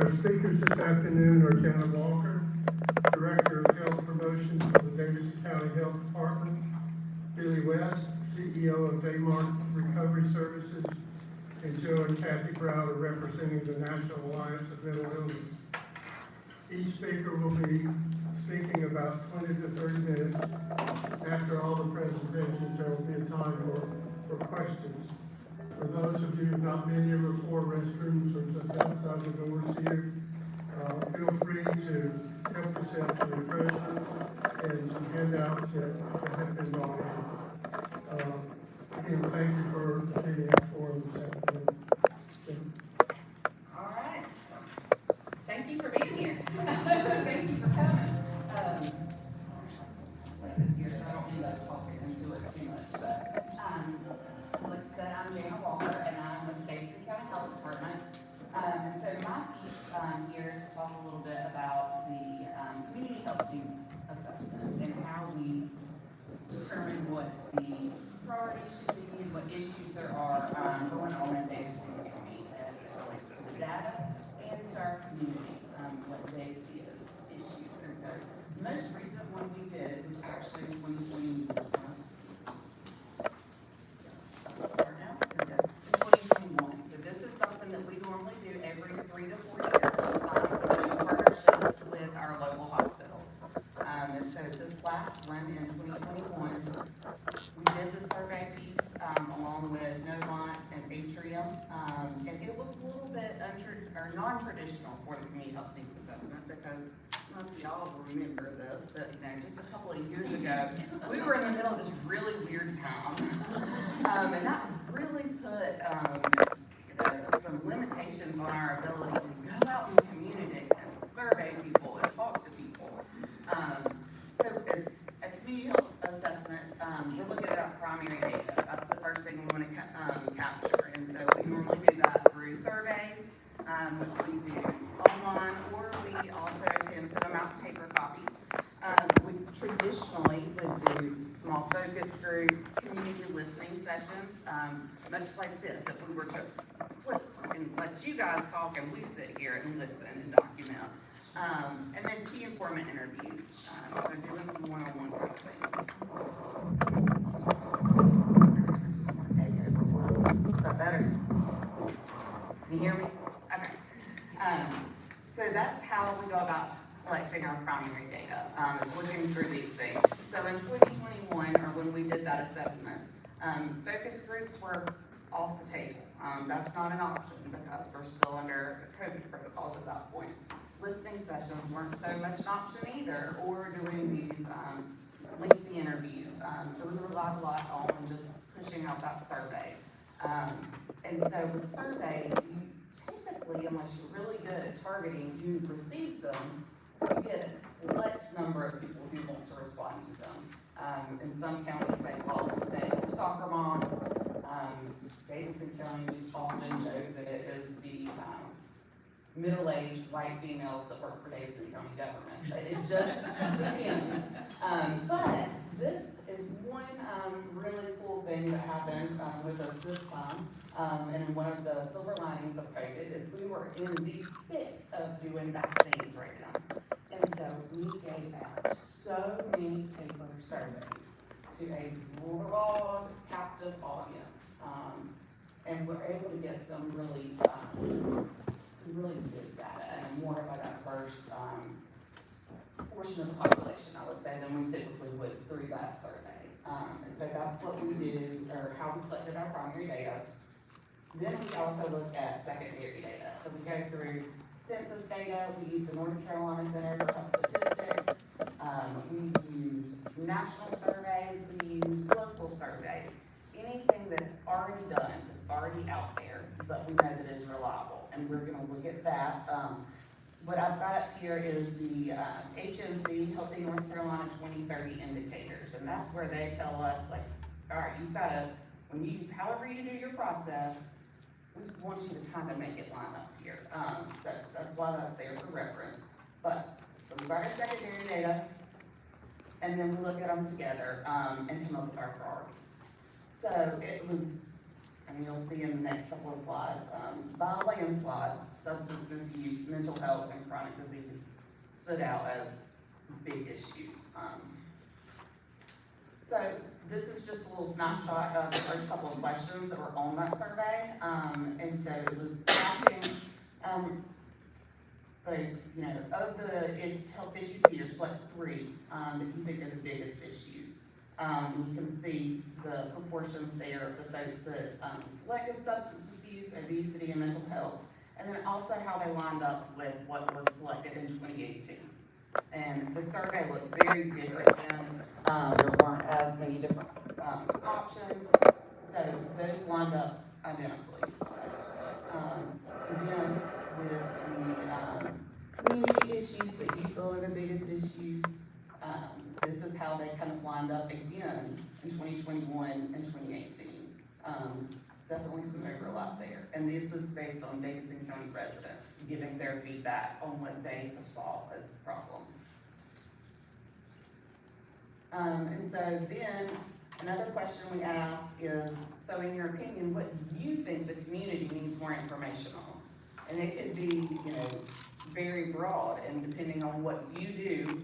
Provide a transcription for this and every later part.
Our speakers this afternoon are Janna, Director of Health Promotions for the Davidson County Health Department, Billy West, CEO of Daymark Recovery Services, and Joe and Cathy Browder, representing the National Alliance of Mental Illness. Each speaker will be speaking about 20 to 30 minutes. After all the presentations, there will be a time for questions. For those of you who have not been here before, restrooms are just outside the doors here. Feel free to help yourself to refreshments and some handouts that have been brought in. Again, thank you for attending our forum this afternoon. All right. Thank you for being here. Thank you for coming. This year, so I don't end up talking into it too much, but like I said, I'm Janna, and I'm with the Davidson County Health Department. And so my piece here is to talk a little bit about the community health needs assessment and how we determine what the priorities should be and what issues there are going on in Davidson County as it relates to the data and to our community, what they see as issues. And so the most recent one we did was actually in 2021. So this is something that we normally do every 3 to 4 years in partnership with our local hospitals. And so this last one in 2021, we did the survey piece along with Novant and Atrium, and it was a little bit non-traditional for the community health needs assessment because I don't know if y'all will remember this, but just a couple of years ago, we were in the middle of this really weird time, and that really put some limitations on our ability to go out in the community and survey people and talk to people. So at the community health assessment, we're looking at our primary data. That's the first thing we want to capture. And so we normally do that through surveys, which we do online, or we also can put them out in paper copies. We traditionally would do small focus groups, community listening sessions, much like this, if we were to flip and let you guys talk and we sit here and listen and document. And then key informant interviews, so doing some one-on-one kind of things. Is that better? Can you hear me? Okay. So that's how we go about collecting our primary data, looking through these things. So in 2021, or when we did that assessment, focus groups were off the table. That's not an option because we're still under COVID protocols at that point. Listening sessions weren't so much an option either, or doing these lengthy interviews. So we relied a lot on just pushing out that survey. And so with surveys, you typically, unless you're really good at targeting who receives them, you get a select number of people who want to respond to them. In some counties, they call it say soccer moms. Davidson County, we often joke that it is the middle-aged white females that work for Davidson County government. It just depends. But this is one really cool thing that happened with us this time. And one of the silver linings of COVID is we were in the thick of doing vaccines right now. And so we gave out so many paper surveys to a broad, captive audience. And we're able to get some really good data and more of a diverse portion of the population, I would say, than we typically would through that survey. And so that's what we did, or how we collected our primary data. Then we also look at secondary data. So we go through census data. We use the North Carolina Center for Health Statistics. We use national surveys. We use local surveys. Anything that's already done, that's already out there, but we know that is reliable. And we're going to look at that. What I've got up here is the HNC, Healthy North Carolina 2030 indicators. And that's where they tell us, like, all right, you've got to, however you do your process, we want you to kind of make it line up here. So that's why that's there for reference. But, so we've got our secondary data, and then we look at them together and come up with our priorities. So it was, and you'll see in the next couple of slides, by a landslide. substance misuse, mental health, and chronic disease stood out as big issues. So this is just a little snapshot of the first couple of questions that were on that survey. And so it was asking folks, you know, of the health issues here, select 3 that you think are the biggest issues. You can see the proportions there of the folks that selected substance misuse, obesity, and mental health, and then also how they lined up with what was selected in 2018. And the survey looked very different then. There weren't as many different options, so those lined up identically. Again, with the community issues that you feel are the biggest issues, this is how they kind of lined up again in 2021 and 2018. Definitely some overlap there. And this is based on Davidson County residents giving their feedback on what they saw as problems. And so then another question we ask is, so in your opinion, what do you think the community needs more information on? And it could be, you know, very broad, and depending on what you do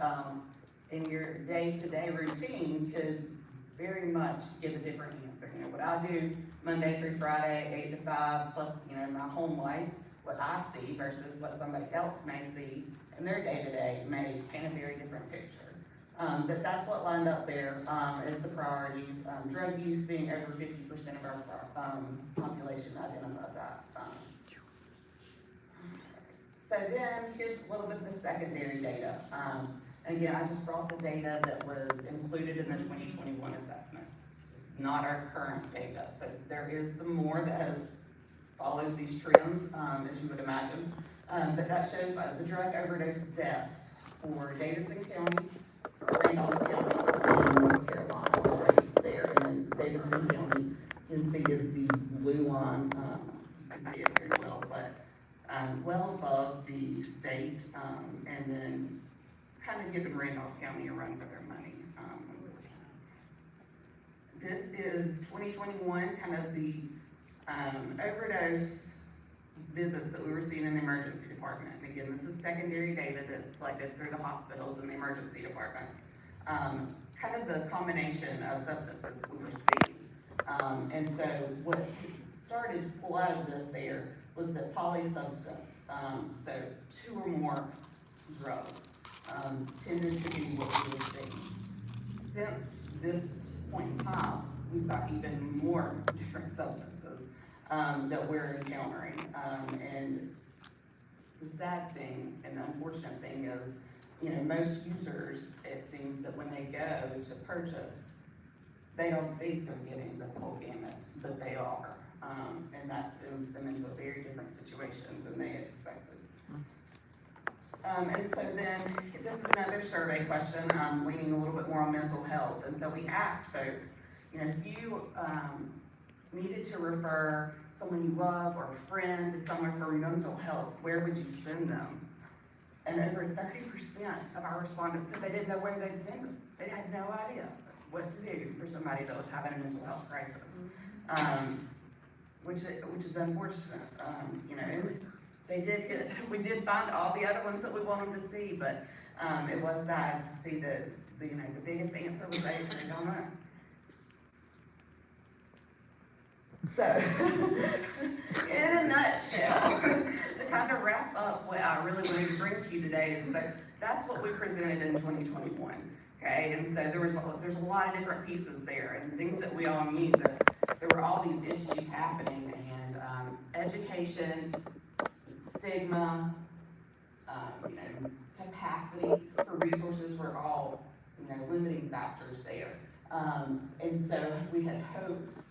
in your day-to-day routine could very much give a different answer. You know, what I do Monday through Friday, 8 to 5, plus, you know, my home life, what I see versus what somebody else may see in their day-to-day may paint a very different picture. But that's what lined up there as the priorities. Drug use being over 50% of our population identified that. So then here's a little bit of the secondary data. And again, I just brought the data that was included in the 2021 assessment. This is not our current data, so there is some more that follows these trends, as you would imagine. But that shows the drug overdose deaths for Davidson County, Randolph County, and North Carolina, the rates there. And then Davidson County, you can see is the blue line. You can see it very well, but well above the state, and then kind of giving Randolph County a run for their money. This is 2021, kind of the overdose visits that we were seeing in the emergency department. And again, this is secondary data that's collected through the hospitals and the emergency departments. Kind of the combination of substances we were seeing. And so what started to pull out of this there was that polysubstance, so 2 or more drugs, tended to be what we were seeing. Since this point in time, we've got even more different substances that we're encountering. And the sad thing and the unfortunate thing is, you know, most users, it seems that when they go to purchase, they don't think they're getting this whole gamut, but they are. And that sends them into a very different situation than they expected. And so then, this is another survey question, leaning a little bit more on mental health. And so we asked folks, you know, if you needed to refer someone you love or a friend to someone for mental health, where would you send them? And over 30% of our respondents said they didn't know where they'd send them. They had no idea what to do for somebody that was having a mental health crisis, which is unfortunate. You know, and we did find all the other ones that we wanted to see, but it was sad to see that the biggest answer was they don't know. So, in a nutshell, to kind of wrap up what I really wanted to bring to you today is that that's what we presented in 2021, okay? And so there's a lot of different pieces there and things that we all knew that there were all these issues happening, and education, stigma, capacity for resources were all, limiting factors there. And so we had hoped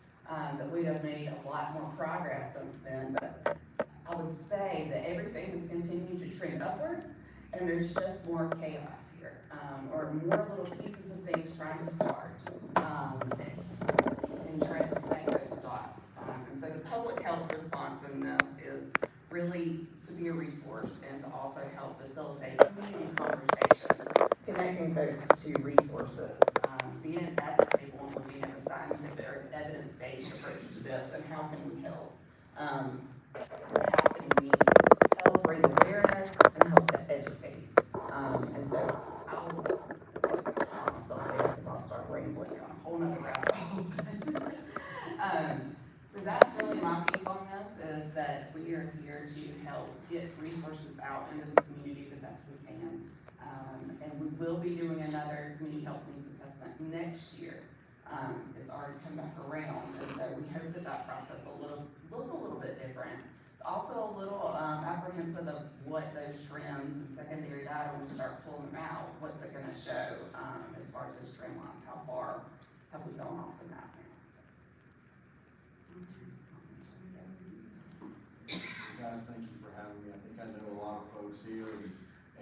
that we have made a lot more progress since then, but I would say that everything has continued to trend upwards, and there's just more chaos here, or more little pieces of things trying to start, and trying to connect those dots. And so the public health response in this is really to be a resource and to also help facilitate community conversations, connecting folks to resources, being at the table and looking at a scientific or evidence-based approach to this, and how can we help? How can we help get resources out into the community the best we can. And we will be doing another community health needs assessment next year. It's already come back around, and so we hope that that process will look a little bit different. Also a little apprehensive of what those trends and secondary data, when we start pulling them out, what's it gonna show, as far as those trend lines, how far have we gone off in that now? Guys, thank you for having me. I think I know a lot of folks here,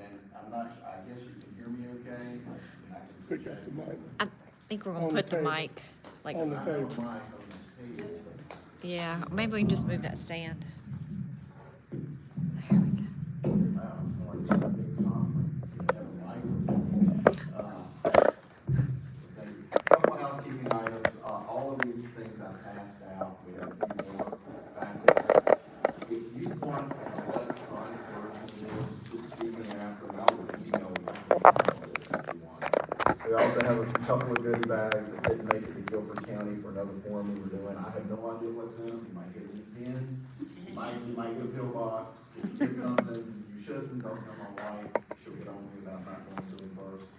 and I'm not, I guess you can hear me okay? And I can Pick up the mic. I think we're On gonna the put the table. mic, like, On the I know table. Mike on this table. yeah, maybe we can just move that stand. There we go. Wow, it's like a big conference, you have a microphone. Thank you. Couple of housekeeping items, all of these things I passed out, we have a few more back there. If you want an electronic version of this, just see me after, and I will email you this if you want. We also have a couple of goodie bags that didn't make it to Guilford County for another forum we were doing. I have no idea what's in them. You might get a new pen, you might get a pill box. If you get something you shouldn't, don't tell my wife. She'll get on me about not going to them first.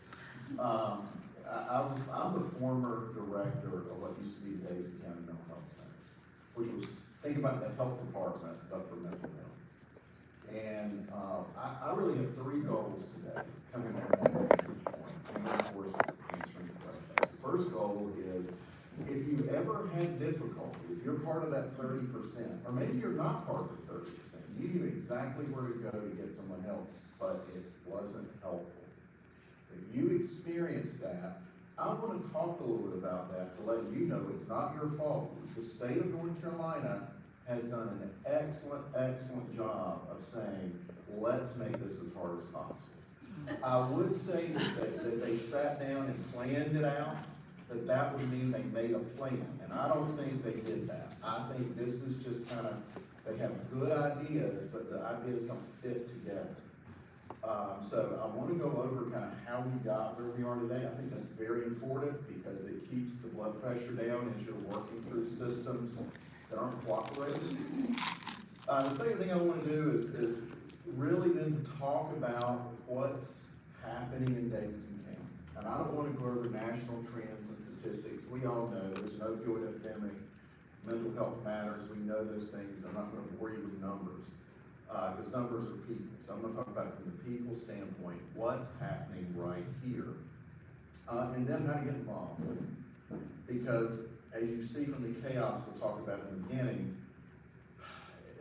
I'm the former director of what used to be the Davidson County Mental Health Center, which was, think about the health department, but for mental health. And, I really have three goals today, coming from that vantage point, and of course, answering the questions. The first goal is, if you ever had difficulty, if you're part of that 30%, or maybe you're not part of the 30%, you knew exactly where to go to get someone help, but it wasn't helpful. If you experienced that, I want to talk a little bit about that to let you know it's not your fault. The state of North Carolina has done an excellent, excellent job of saying, let's make this as hard as possible. I would say that they sat down and planned it out, that would mean they made a plan, and I don't think they did that. I think this is just kind of, they have good ideas, but the ideas don't fit together. So I want to go over kind of how we got where we are today. I think that's very important because it keeps the blood pressure down as you're working through systems that aren't cooperating. The second thing I want to do is really then to talk about what's happening in Davidson County. And I don't want to go over national trends and statistics. We all know there's an opioid epidemic, mental health matters, we know those things. I'm not going to bore you with numbers, because numbers are people. So I'm going to talk about it from the people standpoint, what's happening right here, and then how to get involved. Because as you see from the chaos we'll talk about in the beginning,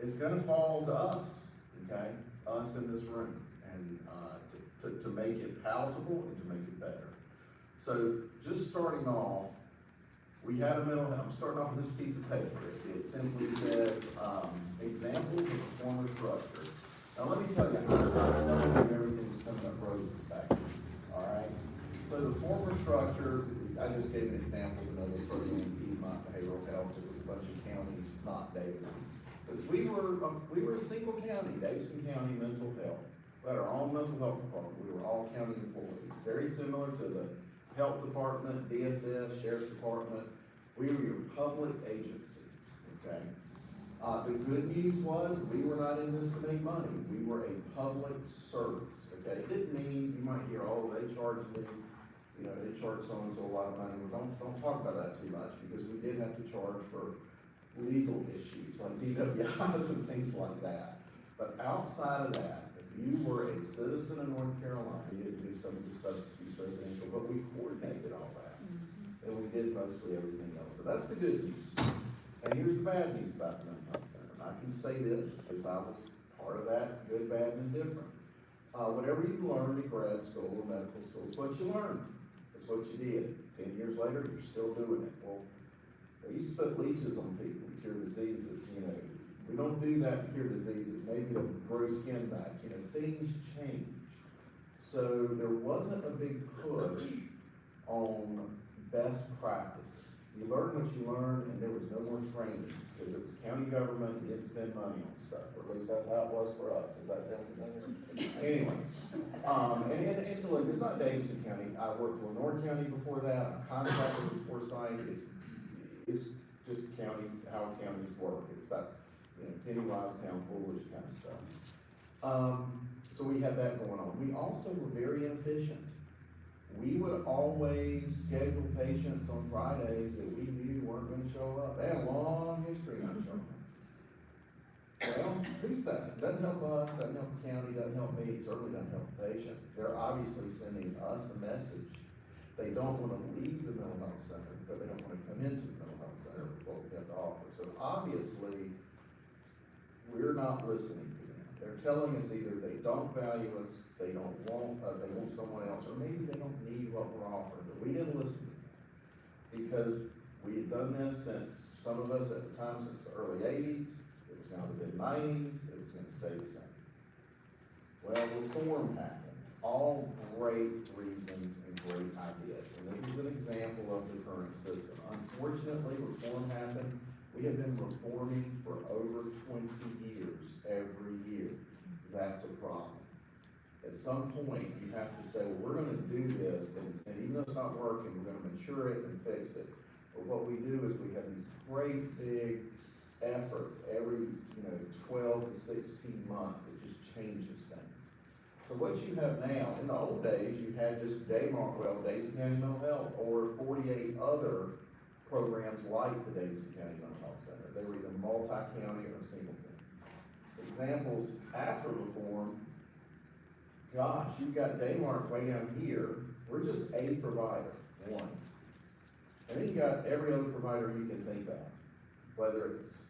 it's going to fall to us, okay? Us in this room, and to make it palatable and to make it better. So just starting off, we had a mental health, I'm starting off with this piece of paper. It simply says, examples of a former structure. Now let me tell you, I know that everything was coming up roses back then, all right? So the former structure, I just gave an example of another program in Piedmont Behavioral Health. It was a bunch of counties, not Davidson. But we were a single county, Davidson County Mental Health. We had our own mental health department. We were all county employees, very similar to the health department, DSS, sheriff's department. We were your public agency, okay? The good news was we were not in this to make money. We were a public service, okay? It didn't mean, you might hear, oh, they charged me, you know, they charged so-and-so a lot of money. Well, don't talk about that too much, because we did have to charge for legal issues like DWIs and things like that. But outside of that, if you were a citizen of North Carolina, you didn't do some of the subsidies residential, but we coordinated all that. And we did mostly everything else. So that's the good news. And here's the bad news about the mental health center. And I can say this because I was part of that, good, bad, and indifferent. Whatever you learned in grad school or medical school is what you learned. It's what you did. 10 years later, you're still doing it. Well, they used to put leeches on people to cure diseases, you know. We don't do that to cure diseases, maybe to grow skin back, you know, things change. So there wasn't a big push on best practices. You learn what you learn, and there was no more training, because it was county government, you didn't spend money on stuff, or at least that's how it was for us. Does that sound familiar? Anyway, and look, it's not Davidson County. I worked for Lenore County before that. I'm contracted with Forsyth. It's just county, how counties work. It's that, you know, penny wise, pound foolish kind of stuff. So we had that going on. We also were very inefficient. We would always schedule patients on Fridays that we knew weren't gonna show up. They had a long history of not showing up. Well, who's that? Doesn't help us, doesn't help the county, doesn't help me, certainly doesn't help the patient. They're obviously sending us a message. They don't wanna leave the mental health center, but they don't wanna come into the mental health center with what we have to offer. So obviously, we're not listening to them. They're telling us either they don't value us, they want someone else, or maybe they don't need what we're offering, but we didn't listen to them. Because we had done this since, some of us at the time, since the early eighties, it was now the mid-nineties, it was gonna stay the same. Well, reform happened, all great reasons and great ideas, and this is an example of the current system. Unfortunately, reform happened. We have been reforming for over 20 years, every year. That's a problem. At some point, you have to say, well, we're gonna do this, and even though it's not working, we're gonna mature it and fix it. But what we do is we have these great big efforts every, 12 to 16 months, it just changes things. So what you have now, in the old days, you had just Daymark, Davidson County Mental Health, or 48 other programs like the Davidson County Mental Health Center. They were either multi-county or single county. Examples after reform, gosh, you've got Daymark way down here, we're just a provider, one. And then you got every other provider you can think of, whether it's,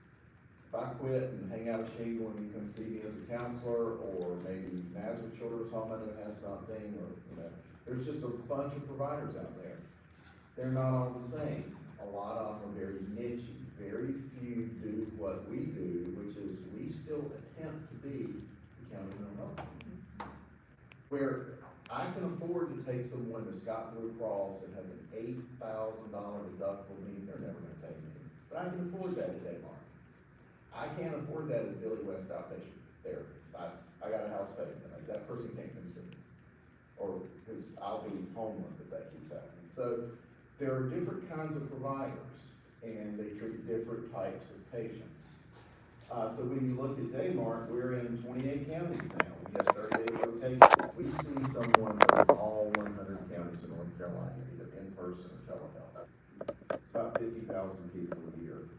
if I quit and hang out a shingle and you come see me as a counselor, or maybe Nazareth Children's Home has something, or, there's just a bunch of providers out there. They're not all the same. A lot of them are very niche. Very few do what we do, which is we still attempt to be the county mental health center. Where I can afford to take someone that's got Blue Cross and has an $8,000 deductible, meaning they're never gonna pay me. But I can afford that at Daymark. I can't afford that as Billy West outpatient therapist. I got a house payment, that person can't come see me. Or, because I'll be homeless if that keeps happening. So, there are different kinds of providers, and they treat different types of patients. So when you look at Daymark, we're in 28 counties now. We have 38 locations. We see someone from all 100 counties in North Carolina, either in person or telehealth. It's about 50,000 people a year.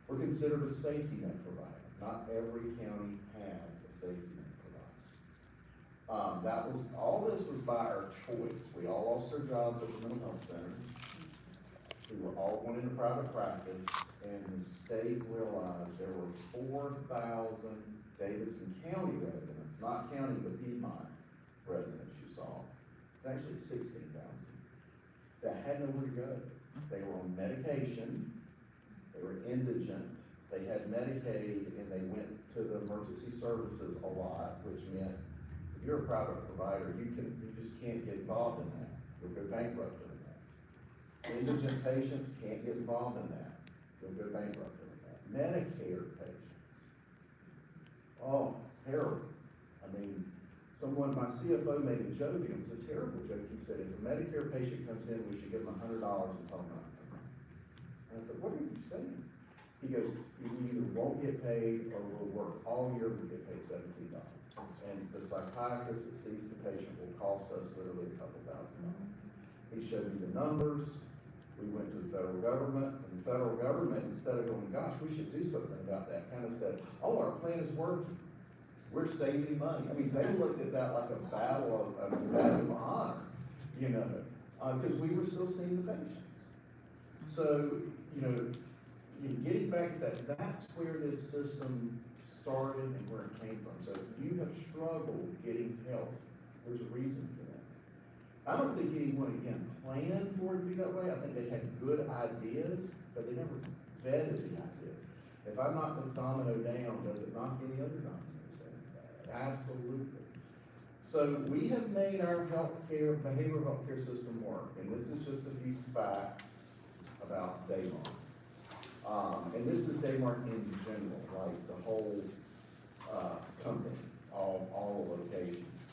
We're considered a safety net provider. Not every county has a safety net provider. All this was by our choice. We all lost our jobs at the mental health center. We were all going into private practice, and the state realized there were 4,000 Davidson County residents, not county but Piedmont residents you saw. It's actually 16,000 that had nowhere to go. They were on medication, they were indigent, they had Medicaid, and they went to the emergency services a lot, which meant if you're a private provider, you just can't get involved in that. You'll go bankrupt doing that. Indigent patients can't get involved in that. You'll go bankrupt doing that. Medicare patients. Oh, terrible. My CFO made a joke, and it was a terrible joke. He said, if a Medicare patient comes in, we should give them $100 and tell them not to come in. And I said, what are you saying? He goes, you either won't get paid or we'll work all year, we get paid $17. And the psychiatrist that sees the patient will cost us literally a couple $1,000. He showed me the numbers. We went to the federal government, and the federal government, instead of going, gosh, we should do something about that, kind of said, oh, our plan is working. We're saving money. They looked at that like a badge of honor, because we were still seeing the patients. So, getting back to that's where this system started and where it came from. So if you have struggled getting help, there's a reason for that. I don't think anyone, again, planned for it to be that way. I think they had good ideas, but they never vetted the ideas. If I knock this domino down, does it knock any other dominoes down? Absolutely. So we have made our behavioral healthcare system work, and this is just a few facts about Daymark. And this is Daymark in general, like the whole company, all the locations.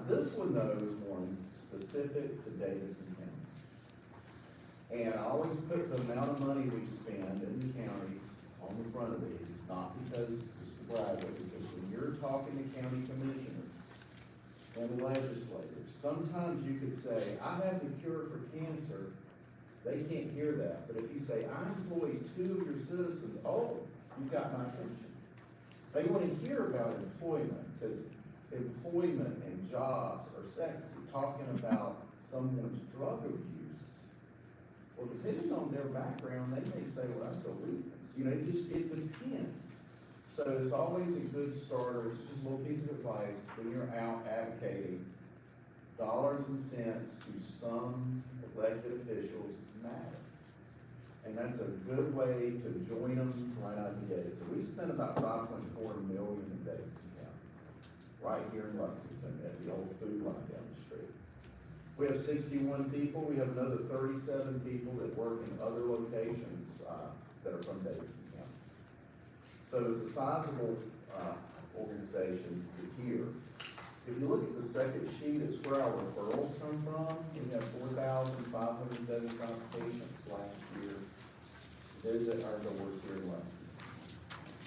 This one, though, is one specific to Davidson County. And I always put the amount of money we spend in the counties on the front of these, not because, just to brag, but because when you're talking to county commissioners and legislators, sometimes you could say, I have the cure for cancer. They can't hear that, but if you say, I employ 2 of your citizens, oh, you've got my attention. They want to hear about employment, because employment and jobs are sexy. Talking about someone's drug abuse, well, depending on their background, they may say, well, that's a weakness. You know, it depends. So it's always a good starter. It's just a little piece of advice when you're out advocating. Dollars and cents to some elected officials matter. And that's a good way to join them right out of the gate. So we spent about 5.4 million in Davidson County, right here in Lexington at the old food line down the street. We have 61 people. We have another 37 people that work in other locations that are from Davidson County. So it's a sizable organization here. If you look at the second sheet, it's where our referrals come from. We have 4,575 patients last year visit our doors here in Lexington.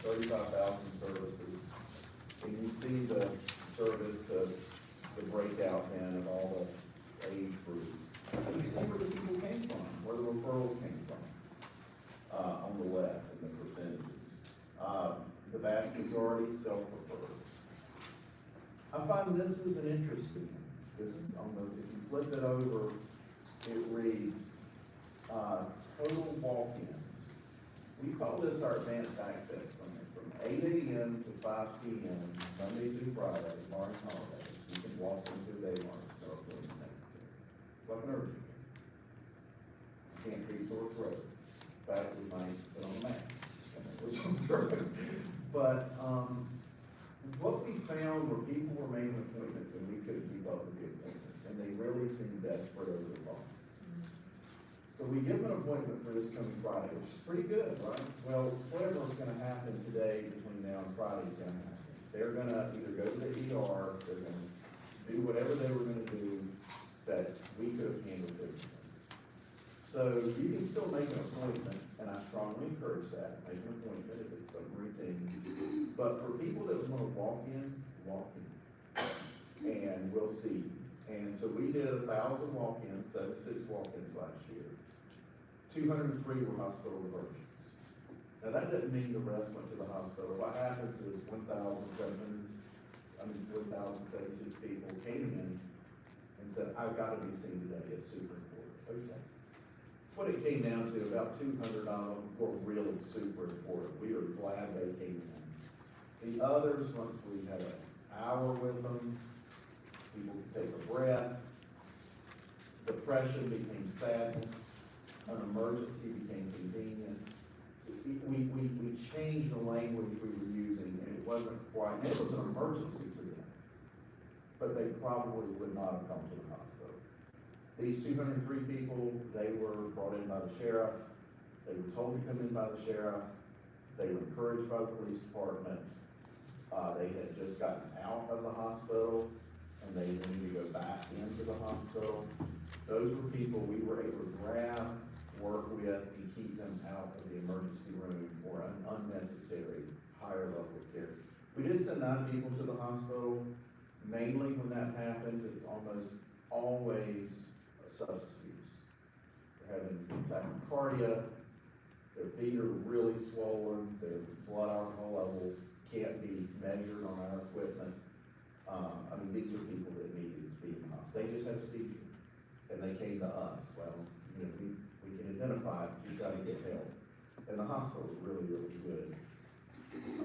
35,000 services. And you see the service, the breakout then of all the age groups. And you see where the people came from, where the referrals came from, on the left in the percentages. The vast majority self-referrals. I find this is an interesting, this is almost, if you flip it over, it reads, total walk-ins. We call this our advanced access clinic, from 8 a.m. to 5 p.m., Monday through Friday, barring holidays. You can walk into Daymark, no appointment necessary. It's like an urgent care. You can't treat sore throat. In fact, we might put on a mask. But, what we found were people were making appointments and we couldn't keep up with the appointments, and they really seemed desperate over the phone. So we give them an appointment for this coming Friday, which is pretty good, right? Well, whatever is gonna happen today between now and Friday is gonna happen. They're gonna either go to the ER, they're gonna do whatever they were gonna do that we could have handled differently. So you can still make an appointment, and I strongly encourage that, make an appointment if it's some routine. But for people that want to walk in, and we'll see. And so we did 1,000 walk-ins, 76 walk-ins last year. 203 were hospital diversions. Now that doesn't mean the rest went to the hospital. What happens is 1,076 people came in and said, I've got to be seen today, it's super important. Okay. What it came down to, about 200 of them were really super important. We are glad they came in. The others, once we had an hour with them, people could take a breath. Depression became sadness. An emergency became convenient. We changed the language we were using, and it wasn't quite, and it was an emergency for them. But they probably would not have come to the hospital. These 203 people, they were brought in by the sheriff. They were told to come in by the sheriff. They were encouraged by the police department. They had just gotten out of the hospital, and they needed to go back into the hospital. Those were people we were able to grab, work with, and keep them out of the emergency room or an unnecessary higher level of care. We did send 9 people to the hospital. Mainly when that happens, it's almost always substance use. They're having tachycardia, their feet are really swollen, their blood alcohol level can't be measured on our equipment. These are people that needed to be in the hospital. They just had a seizure, and they came to us. Well, we can identify it, you've got to get help. And the hospital is really, really good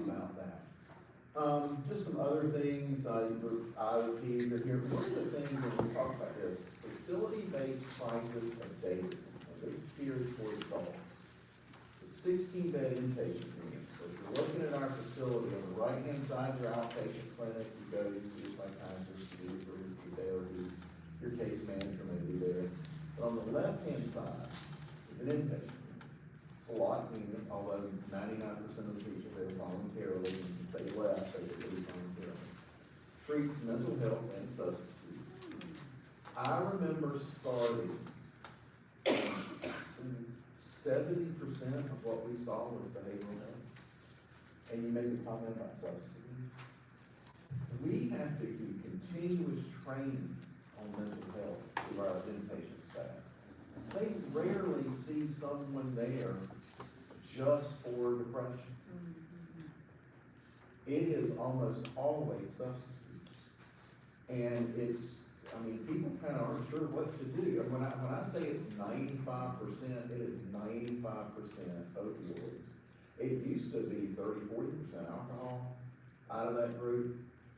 about that. Just some other things, IOPs are here. One of the things that we talk about is facility-based crisis of Davidson. This here is for adults. It's a 16-bed inpatient unit. So if you're looking at our facility, on the right-hand side is your outpatient clinic. You go to your psychiatrist, you do your therapies, your case manager may be there. But on the left-hand side is an inpatient unit. It's a lot, although 99% of the people there voluntarily, if they left, they would leave voluntarily. Treats mental health and substance use. I remember starting, 70% of what we saw was behavioral health. And you made the comment about substance abuse. we have to do continuous training on mental health through our inpatient staff. They rarely see someone there just for depression. It is almost always substance use. And it's, I mean, people kind of aren't sure what to do. And when I say it's 95%, it is 95% opioids. It used to be 30–40% alcohol out of that group.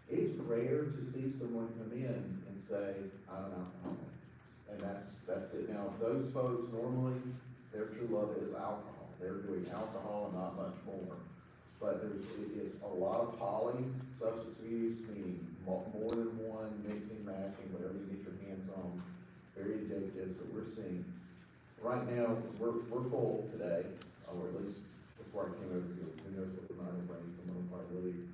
It's rare to see someone come in and say, I'm an alcoholic. And that's it. Now, those folks, normally, their true love is alcohol. They're doing alcohol and not much more. But it is a lot of poly substance use, meaning more than one, mixing, matching, whatever you get your hands on, very addictive. So we're seeing, right now, we're full today, or at least before I came over here, who knows what the night will bring, someone will probably leave.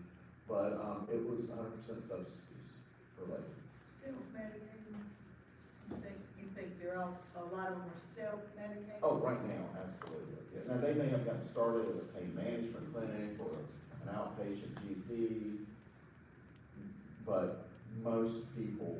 But it was 100% substance use related. Self-medicating, you think they're all, a lot of them are self-medicating? Oh, right now, absolutely. Yeah. Now, they may have gotten started at a pain management clinic or an outpatient GP, but most people,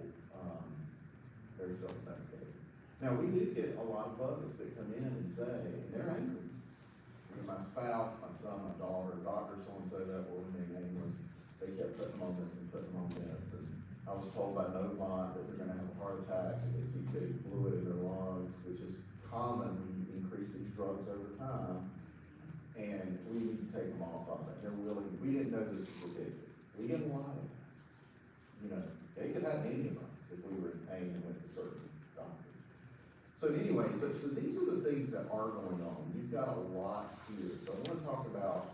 they're self-medicated. Now, we do get a lot of folks that come in and say, and they're angry. You know, my spouse, my son, my daughter, doctor, so-and-so, that will remain nameless. They kept putting them on this and putting them on this. And I was told by Novant that they're gonna have a heart attack because they keep getting fluid in their lungs, which is common when you increase these drugs over time. And we need to take them off of it. They're willing, we didn't know this was addictive. We get a lot of that. You know, it could happen to any of us if we were in pain and went to certain doctors. So anyway, so these are the things that are going on. You've got a lot here. So I want to talk about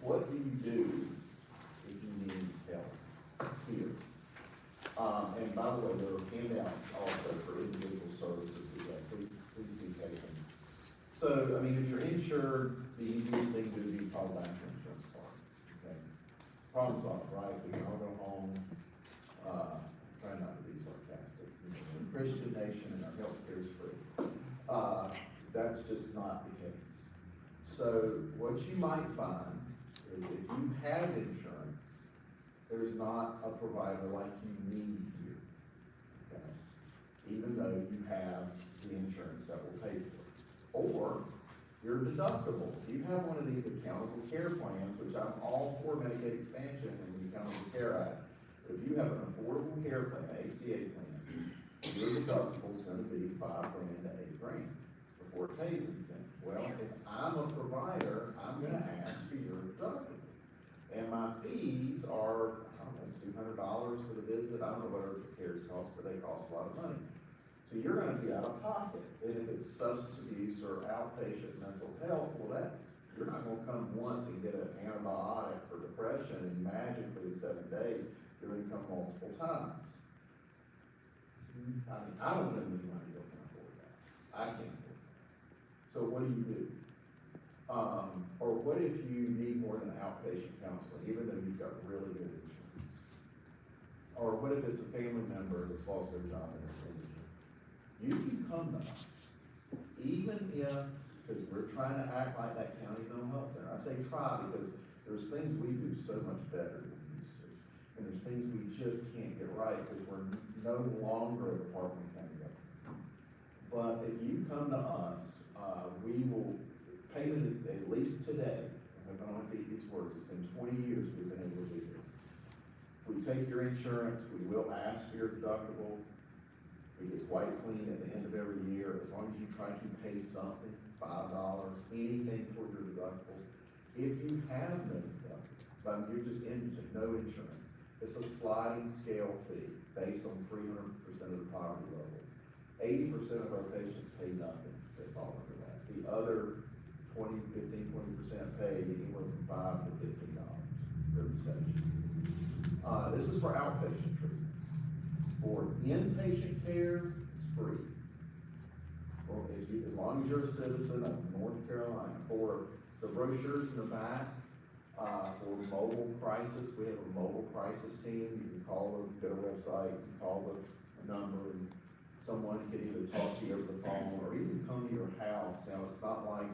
what do you do if you need help here. And by the way, there are handouts also for individual services we have. Please do take them. So, I mean, if you're insured, the easiest thing to do would be call back your insurance part. Okay? Problem solved, right? We can all go home. Try not to be sarcastic. You know, we're a Christian nation and our healthcare is free. That's just not the case. So what you might find is if you have insurance, there's not a provider like you need here. Okay? Even though you have the insurance that will pay for it. Or your deductible. You have one of these accountable care plans, which I'm all for Medicaid expansion and the Accountable Care Act. If you have an affordable care plan, ACA plan, your deductible is gonna be $5,000 to $8,000 before it pays anything. Well, if I'm a provider, I'm gonna ask for your deductible. And my fees are, I don't know, $200 for the visit. I don't know what urgent cares cost, but they cost a lot of money. So you're gonna be out of pocket. And if it's substance abuse or outpatient mental health, well, you're not gonna come once and get an antibiotic for depression and magically in 7 days, you're gonna come multiple times. I mean, I don't know anybody that can afford that. I can't afford that. So what do? Or what if you need more than outpatient counseling, even though you've got really good insurance? Or what if it's a family member that's lost their job in this industry? You can come to us, even if, because we're trying to act like that county mental health center. I say try because there's things we do so much better than we used to. And there's things we just can't get right because we're no longer a department of county government. But if you come to us, we will pay it at least today. I don't want to repeat these words. It's been 20 years we've been able to do this. We take your insurance, we will ask for your deductible. It gets wiped clean at the end of every year, as long as you try to pay something, $5, anything for your deductible. If you have no deductible, but you're just indigent, no insurance, it's a sliding scale fee based on 300% of the poverty level. 80% of our patients pay nothing, they fall under that. The other 20% pay anywhere from $5 to $15 for the session. This is for outpatient treatment. For inpatient care, it's free. As long as you're a citizen of North Carolina. For the brochures in the back, for mobile crisis, we have a mobile crisis team. You can call them, go to the website, you can call the number, and someone can either talk to you over the phone or even come to your house. Now, it's not like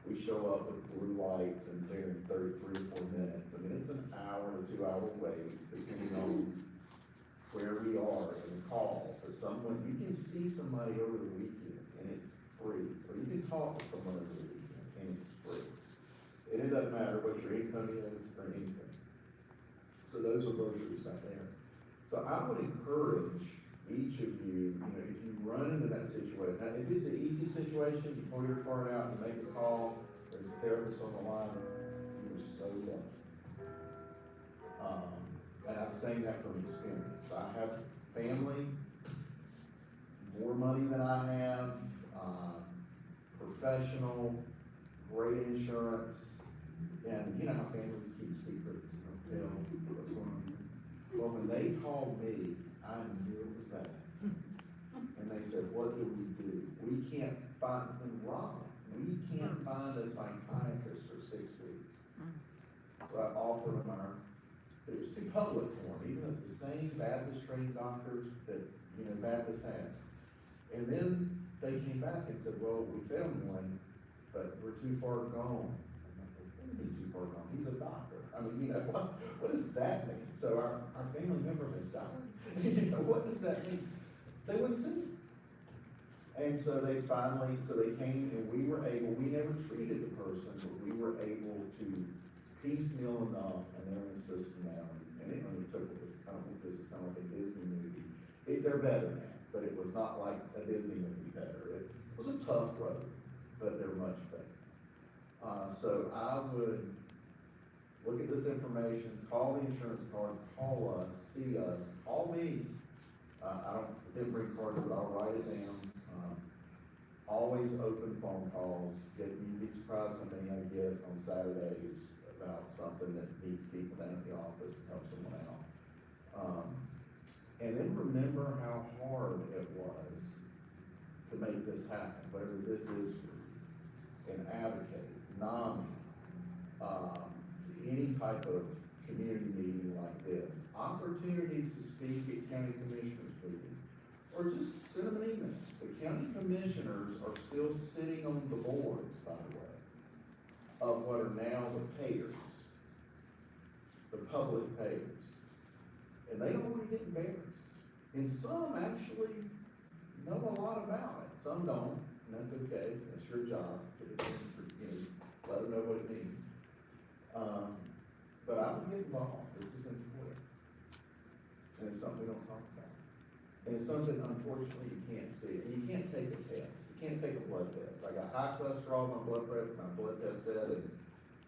We show up with blue lights and they're in 33 or 4 minutes. I mean, it's an hour to 2 hour wait, depending on where we are in the call. But someone, you can see somebody over the weekend and it's free. Or you can talk to someone over the weekend and it's free. And it doesn't matter what your income is or anything. So those are brochures back there. So I would encourage each of you, if you run into that situation, now if it's an easy situation, you pull your card out and make a call, there's a therapist on the line, you're so lucky. And I'm saying that from experience. I have family, more money than I have, professional, great insurance, and you know how families keep secrets, you don't tell what's going on. Well, when they called me, I knew it was bad. And they said, what do? We can't find them wrong. We can't find a psychiatrist for 6 weeks. So I offered them it was too public for them, even though it's the same Baptist trained doctors that, Baptist has. And then they came back and said, well, we found one, but we're too far gone. I'm like, what do you mean too far gone? He's a doctor. I mean, what does that mean? So our family member has died. What does that mean? They wouldn't see it. And so they came and we never treated the person, but we were able to piecemeal enough, and they're in the system now, and it only took, I don't want this to sound like a Disney movie. They're better now, but it was not like a Disney movie better. It was a tough road, but they're much better. So I would look at this information, call the insurance card, call us, see us, call me. I didn't bring cards, but I'll write it down. Always open phone calls. You'd be surprised how many I get on Saturdays about something that needs people down at the office and help someone out. And then remember how hard it was to make this happen, whatever this is for you. And advocate, NAMI, any type of community meeting like this, opportunities to speak at county commissioners meetings, or just send them an email. The county commissioners are still sitting on the boards, by the way, of what are now the payers, the public payers. And they don't want to get embarrassed. And some actually know a lot about it. Some don't, and that's okay. That's your job. Let them know what it means. But I would get involved. This is important. And it's something we don't talk about. And it's something, unfortunately, you can't see. And you can't take a test. You can't take a blood test. I got high cholesterol, my blood test said, and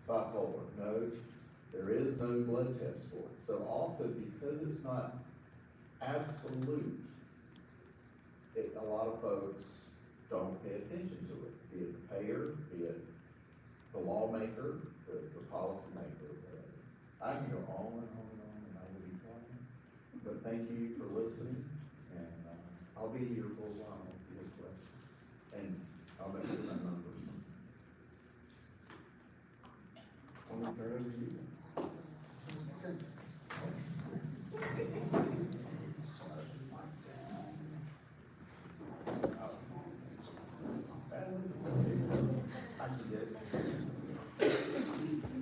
bipolar. No, there is no blood test for it. So often, because it's not absolute, a lot of folks don't pay attention to it. Be it the payer, be it the lawmaker, the policymaker. I can go on and on and on, and I will be quiet. But thank you for listening, and I'll be here for a while if you have questions. And I'll make sure my numbers. I'm going to turn it over to you. I can get it.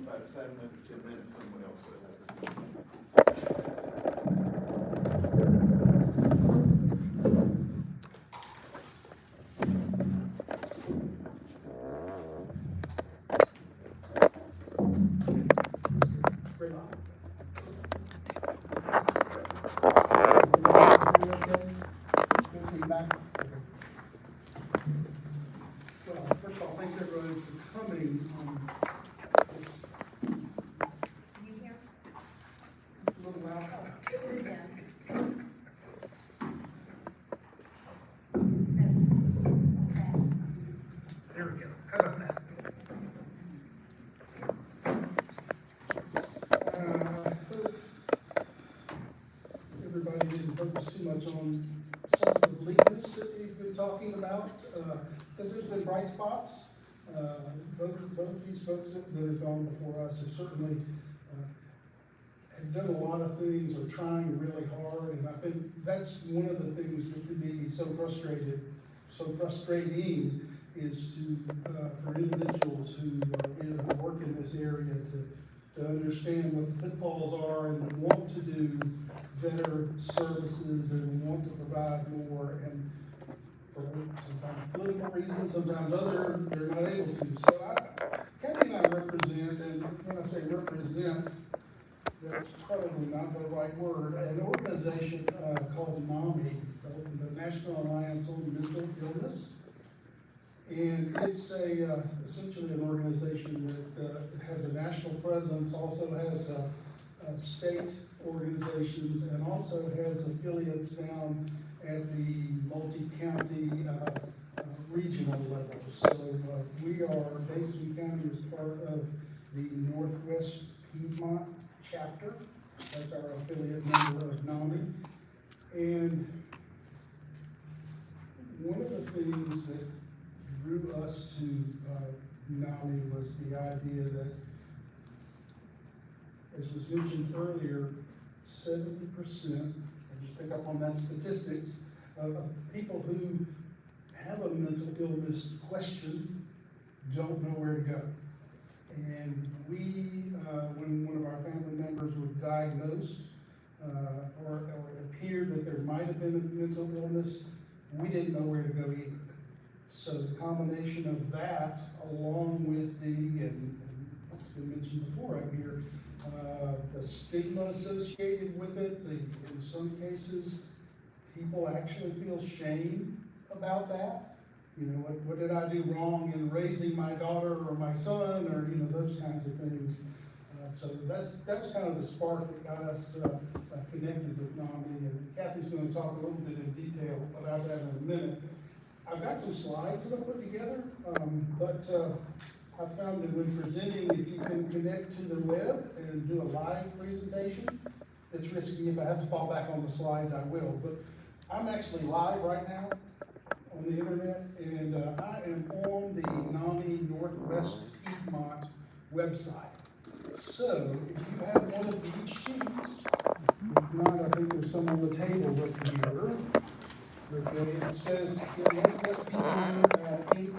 About 7 minutes, 10 minutes, someone else would have. Well, first of all, thanks everyone for coming. You hear? A little loud. There we go. How about that? Everybody didn't focus too much on some of the bleakness that we've been talking about, because there's been bright spots. Both of these folks that have gone before us have certainly have done a lot of things, are trying really hard, and I think that's one of the things that can be so frustrating, is to, for individuals who work in this area to understand what the pitfalls are and want to do better services and want to provide more, and for sometimes political reasons, sometimes other, they're not able to. So Cathy and I represent, and when I say represent, that's probably not the right word, an organization called NAMI, the National Alliance on Mental Illness. And it's essentially an organization that has a national presence, also has state organizations, and also has affiliates down at the multi-county regional level. So Davidson County is part of the Northwest Piedmont chapter. That's our affiliate member of NAMI. And one of the things that drew us to NAMI was the idea that, as was mentioned earlier, 70%, I just pick up on that statistics, of people who have a mental illness question don't know where to go. And when one of our family members was diagnosed, or it appeared that there might have been a mental illness, we didn't know where to go either. So the combination of that, along with and it's been mentioned before up here, the stigma associated with it, in some cases, people actually feel shame about that. You know, what did I do wrong in raising my daughter or my son, or, you know, those kinds of things. So that's kind of the spark that got us connected with NAMI, and Cathy's going to talk a little bit in detail about that in a minute. I've got some slides that I put together, but I found that when presenting, if you can connect to the web and do a live presentation, it's risky. If I have to fall back on the slides, I will. But I'm actually live right now on the internet, and I am on the NAMI Northwest Piedmont website. So if you have one of these sheets, if not, I think there's some on the table up here. Okay, it says Northwest Piedmont Inc.,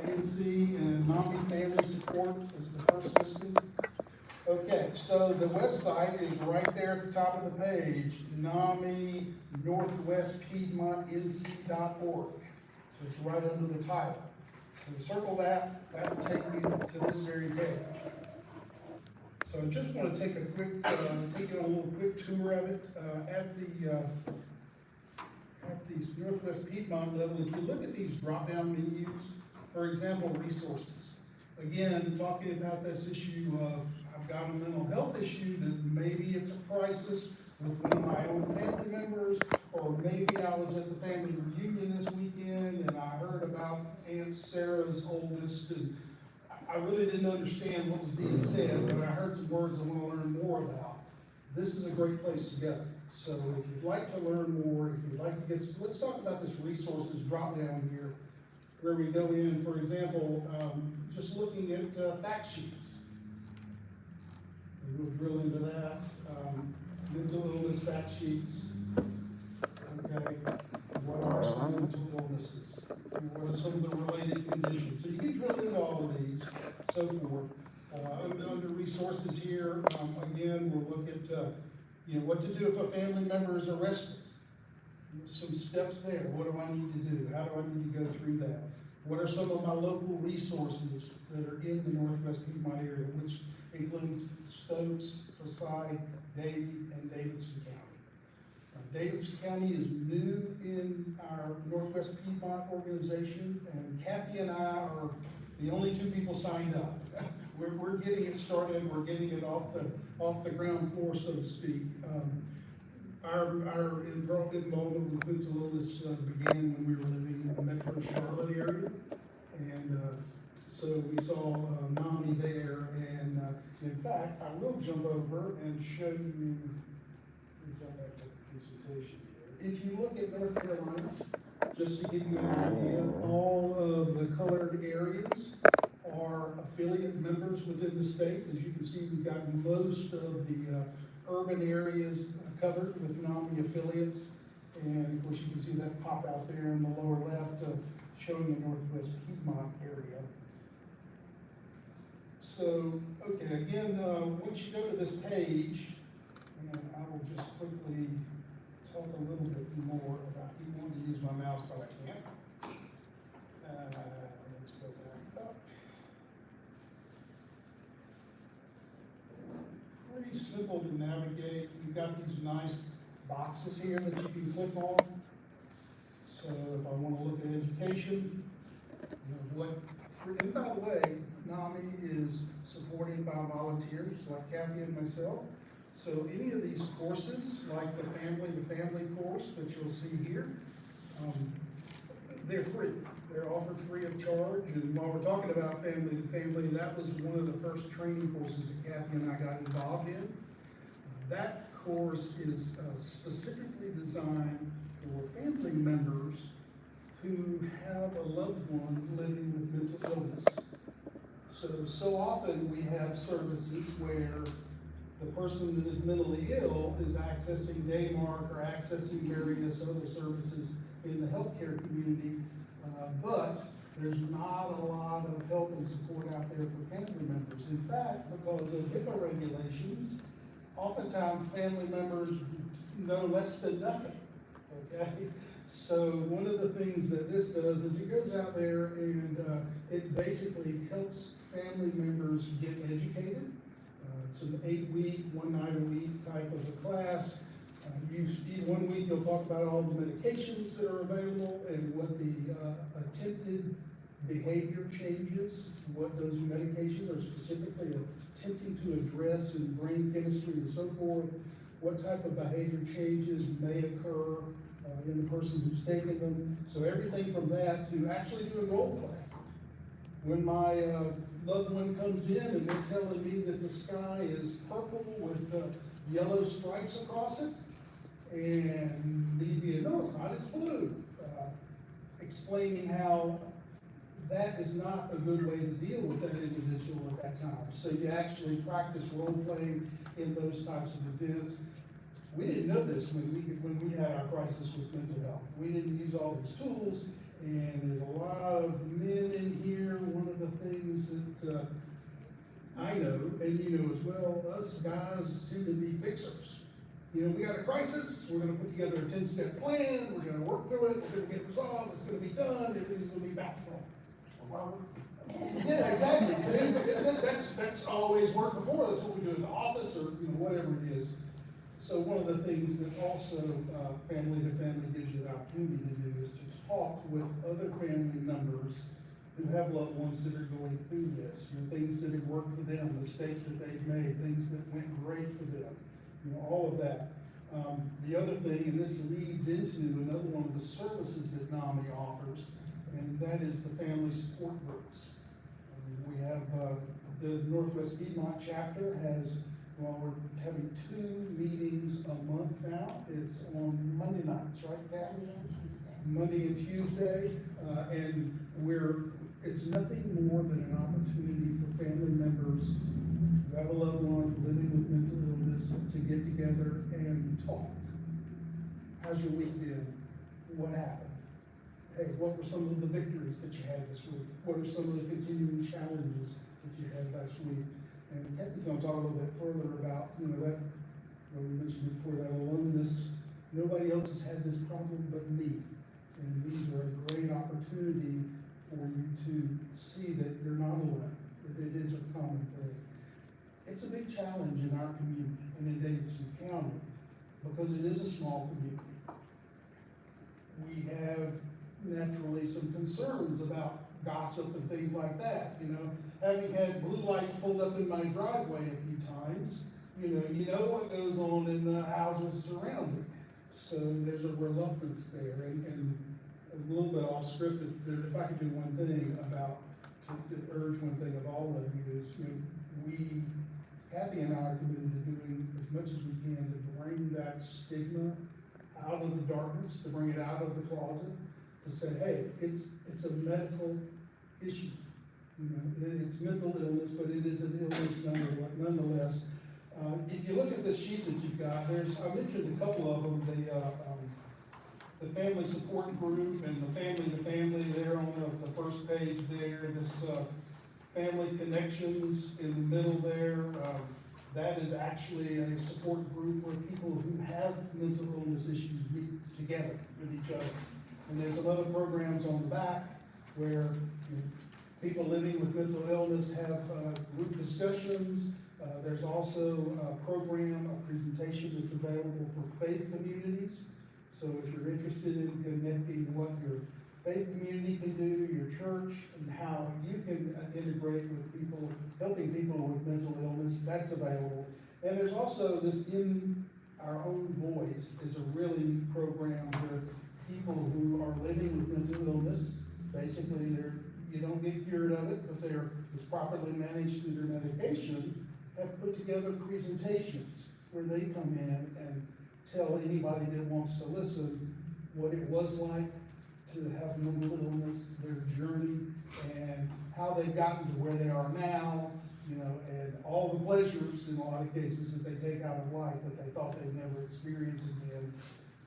NC, and NAMI Family Support is the first listing. Okay, so the website is right there at the top of the page, NAMI Northwest Piedmont NC.org. So it's right under the title. So circle that, that will take you to this very page. So I just want to take a quick, take you on a little quick tour of it. At these Northwest Piedmont level, if you look at these drop-down menus, for example, resources. Again, talking about this issue of, I've got a mental health issue that maybe it's a crisis with one of my own family members, or maybe I was at the family reunion this weekend and I heard about Aunt Sarah's oldest, and I really didn't understand what was being said, but I heard some words I want to learn more about. This is a great place to go. So if you'd like to learn more, if you'd like to let's talk about this resources drop down here, where we go in, for example, just looking at fact sheets. And we'll drill into that. Mental illness fact sheets. Okay, what are some mental illnesses? What are some of the related conditions? So you can drill into all of these, so forth. Under resources here, again, we'll look at what to do if a family member is arrested. Some steps there. What do I need to do? How do I need to go through that? What are some of my local resources that are in the Northwest Piedmont area, which includes Stokes, Forsyth, Davie, and Davidson County. Davidson County is new in our Northwest Piedmont organization, and Cathy and I are the only two people signed up. We're getting it started. We're getting it off the ground floor, so to speak. Our involvement with mental illness began when we were living in the Metro Charlotte area, and so we saw NAMI there. And in fact, I will jump over and show you. Jump back to the presentation here. If you look at North Carolina, just to give you an idea, all of the colored areas are affiliate members within the state. As you can see, we've got most of the urban areas covered with NAMI affiliates. And of course, you can see that pop out there in the lower left, showing the Northwest Piedmont area. So, okay, again, once you go to this page, and I will just quickly talk a little bit more about, you want to use my mouse, but I can't. Let's go back up. Pretty simple to navigate. You've got these nice boxes here that you can click on. So if I want to look at education, and by the way, NAMI is supported by volunteers like Cathy and myself. So any of these courses, like the family course that you'll see here, they're free. They're offered free of charge. And while we're talking about family to family, that was one of the first training courses that Cathy and I got involved in. That course is specifically designed for family members who have a loved one living with mental illness. So often we have services where the person that is mentally ill is accessing Daymark or accessing various other services in the healthcare community, but there's not a lot of help and support out there for family members. In fact, because of HIPAA regulations, oftentimes family members know less than nothing, okay? So one of the things that this does is it goes out there and it basically helps family members get educated. It's an 8-week, 1 night a week type of a class. One week you'll talk about all the medications that are available and what the attempted behavior changes, what those medications are specifically attempting to address in brain chemistry and so forth, what type of behavior changes may occur in the person who's taking them. So everything from that to actually doing role play. When my loved one comes in and they're telling me that the sky is purple with yellow stripes across it, and me being, no, it's not, it's blue. Explaining how that is not a good way to deal with that individual at that time. So you actually practice role playing in those types of events. We didn't know this when we had our crisis with mental health. We didn't use all these tools, and there's a lot of men in here. One of the things that I know, and you know as well, us guys tend to be fixers. You know, we got a crisis, we're gonna put together a 10-step plan, we're gonna work through it, we're gonna get resolved, it's gonna be done, everything's gonna be back to normal. Yeah, exactly. See, that's always worked before. That's what we do in the office or whatever it is. So one of the things that also family to family gives you the opportunity to do is to talk with other family members who have loved ones that are going through this. Things that have worked for them, mistakes that they've made, things that went great for them. All of that. The other thing, and this leads into another one of the services that NAMI offers, and that is the family support groups. We have the Northwest Piedmont chapter has, well, we're having 2 meetings a month now. It's on Monday nights, right, Cathy? Monday and Tuesday, and it's nothing more than an opportunity for family members who have a loved one living with mental illness to get together and talk. How's your week been? What happened? Hey, what were some of the victories that you had this week? What are some of the continuing challenges that you had last week? And Cathy's gonna talk a little bit further about, that, what we mentioned before, that aloneness. Nobody else has had this problem but me. And these are a great opportunity for you to see that you're not alone, that it is a common thing. It's a big challenge in our community and in Davidson County because it is a small community. We have naturally some concerns about gossip and things like that. Having had blue lights pulled up in my driveway a few times, you know what goes on in the houses surrounding. So there's a reluctance there, and a little bit off script. If I could do one thing to urge one thing of all of you is, Cathy and I are committed to doing as much as we can to bring that stigma out of the darkness, to bring it out of the closet, to say, hey, it's a medical issue. It's mental illness, but it is an illness nonetheless. If you look at the sheet that you've got, I mentioned a couple of them. the family support group and the family to family there on the first page there, this, family connections in the middle there, that is actually a support group where people who have mental illness issues meet together with each other. And there's some other programs on the back where people living with mental illness have group discussions. There's also a program, a presentation that's available for faith communities. So if you're interested in connecting what your faith community can do, your church, and how you can integrate with people, helping people with mental illness, that's available. And there's also this In Our Own Voice is a really neat program where people who are living with mental illness, basically you don't get cured of it, but it's properly managed through their medication, have put together presentations where they come in and tell anybody that wants to listen what it was like to have mental illness, their journey, and how they've gotten to where they are now, and all the pleasures in a lot of cases that they take out of life that they thought they'd never experience again.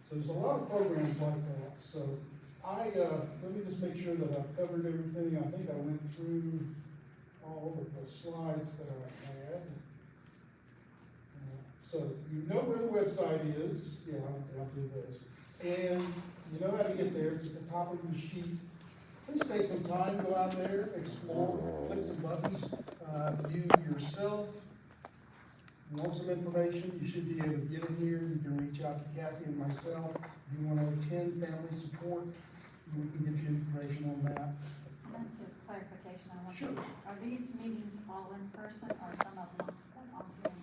So there's a lot of programs like that. So let me just make sure that I've covered everything. I think I went through all of the slides that I had. So you know where the website is. Yeah, I'll do this. And you know how to get there. It's at the top of the sheet. Please take some time, go out there, explore, click some buttons, view yourself. If you want some information, you should be able to get it here. You can reach out to Cathy and myself. If you want to attend family support, we can get you information on that. Just a clarification on what. Sure. Are these meetings all in person or some of them on Zoom?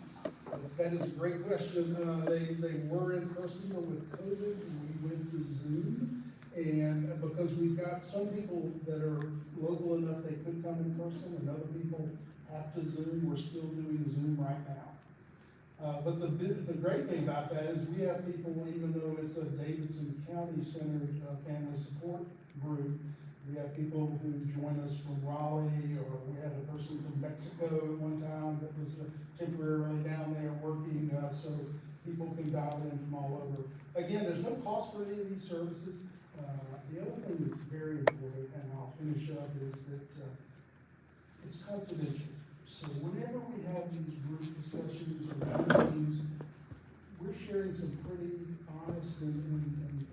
That is a great question. They were in person, but with COVID, we went to Zoom. And because we've got some people that are local enough, they could come in person, and other people have to Zoom. We're still doing Zoom right now. But the great thing about that is we have people, even though it's a Davidson County centered family support group, we have people who join us from Raleigh, or we had a person from Mexico at one time that was temporarily down there working, so people can dial in from all over. Again, there's no cost for any of these services. The other thing that's very important, and I'll finish up, is that it's confidential. So whenever we have these group discussions or meetings, we're sharing some pretty honest and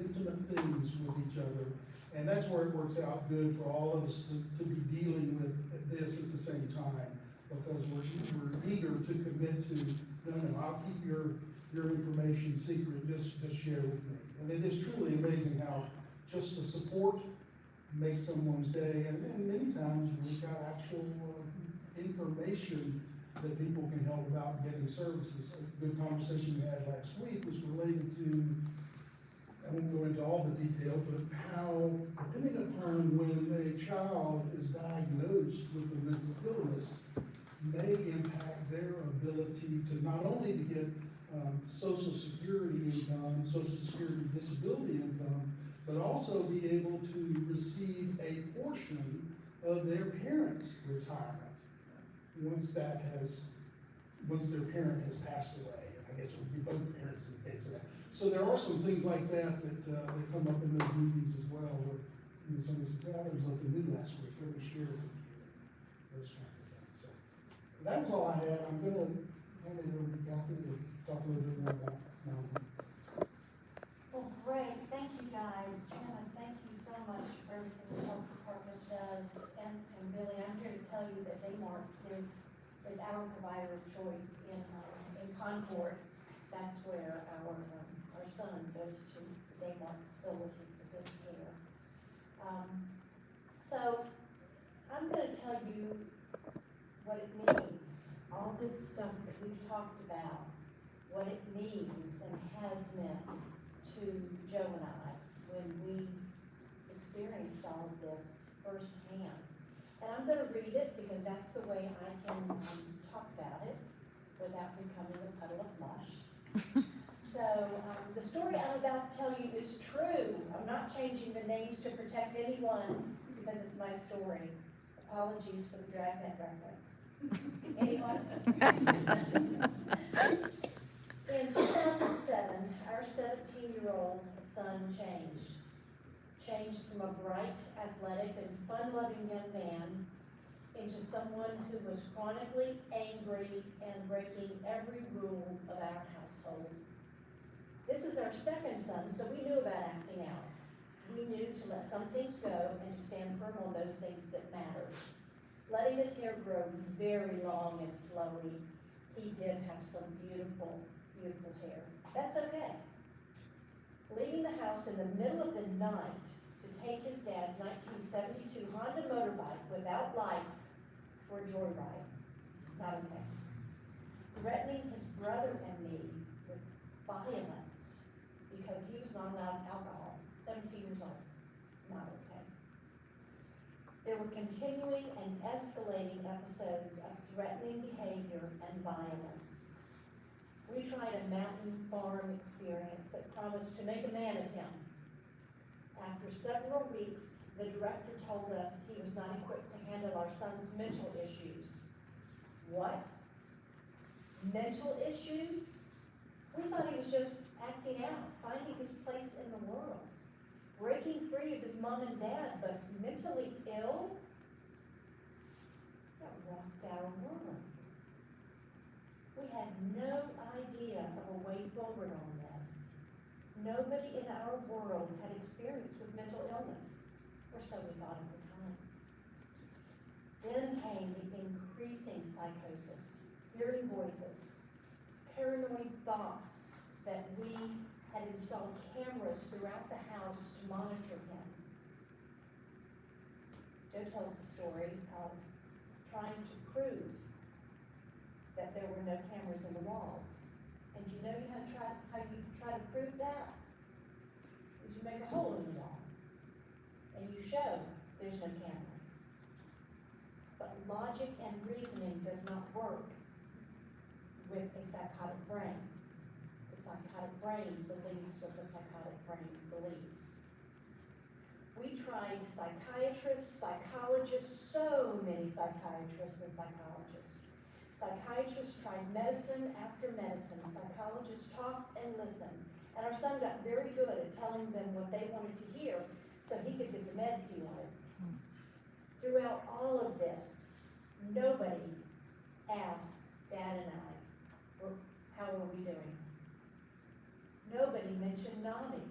intimate things with each other. And that's where it works out good for all of us to be dealing with this at the same time, because we're eager to commit to, no, I'll keep your information secret, just share with me. And it is truly amazing how just the support makes someone's day, and many times we've got actual information that people can help about getting services. A good conversation we had last week was related to, I won't go into all the detail, but how, depending upon when a child is diagnosed with a mental illness, may impact their ability to not only to get Social Security income, Social Security disability income, but also be able to receive a portion of their parents' retirement once their parent has passed away. I guess it would be both parents in the case of that. So there are some things like that that come up in those meetings as well, where somebody says, "Yeah, there was something new last week. Let me share it with you." Those kinds of things. So that was all I had. I'm going to hand it over to Cathy to talk a little bit more about that now. Well, great, thank you guys. Janna, thank you so much for everything the health department does. And Billy, I'm here to tell you that Daymark is our provider of choice in Concord. That's where our son goes to the Daymark facility for his care. So I'm going to tell you what it means. All this stuff that we've talked about, what it means and has meant to Joe and I when we experienced all of this firsthand. And I'm going to read it because that's the way I can talk about it without becoming a puddle of mush. So the story I'm about to tell you is true. I'm not changing the names to protect anyone because it's my story. Apologies for the Dragnet reference. Anyone? In 2007, our 17-year-old son changed. Changed from a bright, athletic, and fun-loving young man into someone who was chronically angry and breaking every rule of our household. This is our second son, so we knew about acting out. We knew to let some things go and to stand firm on those things that mattered. Letting his hair grow very long and flowy, he did have some beautiful, beautiful hair. That's okay. Leaving the house in the middle of the night to take his dad's 1972 Honda motorbike without lights for a joyride, not okay. Threatening his brother and me with violence because he was not allowed alcohol, 17 years old, not okay. There were continuing and escalating episodes of threatening behavior and violence. We tried a mountain farm experience that promised to make a man of him. After several weeks, the director told us he was not equipped to handle our son's mental issues. What? Mental issues? We thought he was just acting out, finding his place in the world, breaking free of his mom and dad, but mentally ill? That rocked our world. We had no idea of a way forward on this. Nobody in our world had experience with mental illness, or so we thought at the time. Then came the increasing psychosis, hearing voices, paranoid thoughts that we had installed cameras throughout the house to monitor him. Joe tells the story of trying to prove that there were no cameras in the walls. And you know how you try to prove that? Is you make a hole in the wall. And you show there's no cameras. But logic and reasoning does not work with a psychotic brain. The psychotic brain believes what the psychotic brain believes. We tried psychiatrists, psychologists, so many psychiatrists and psychologists. Psychiatrists tried medicine after medicine. Psychologists talked and listened. And our son got very good at telling them what they wanted to hear so he could get the meds he wanted. Throughout all of this, nobody asked Dad and I, how are we doing? Nobody mentioned NAMI.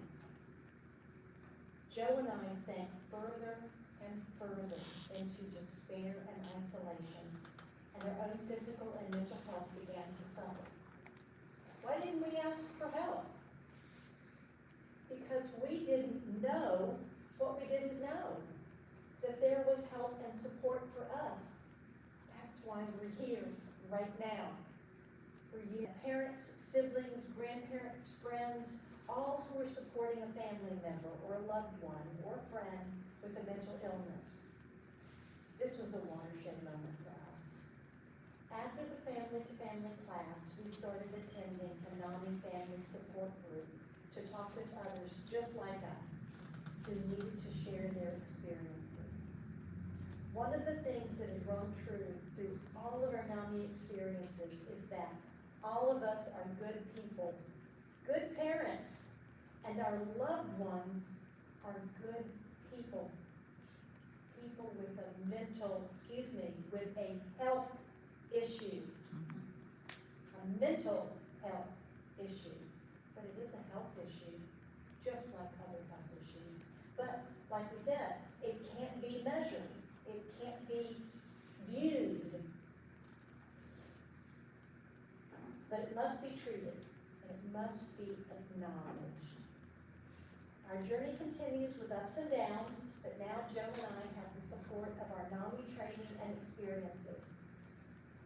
Joe and I sank further and further into despair and isolation, and our own physical and mental health began to suffer. Why didn't we ask for help? Because we didn't know what we didn't know, that there was help and support for us. That's why we're here right now. For you, parents, siblings, grandparents, friends, all who are supporting a family member or a loved one or a friend with a mental illness. This was a watershed moment for us. After the family-to-family class, we started attending a NAMI family support group to talk with others just like us who needed to share their experiences. One of the things that has rung true through all of our NAMI experiences is that all of us are good people, good parents, and our loved ones are good people. People with with a health issue. A mental health issue. But it is a health issue, just like other health issues. But, like we said, it can't be measured. It can't be viewed. But it must be treated. It must be acknowledged. Our journey continues with ups and downs, but now Joe and I have the support of our NAMI training and experiences.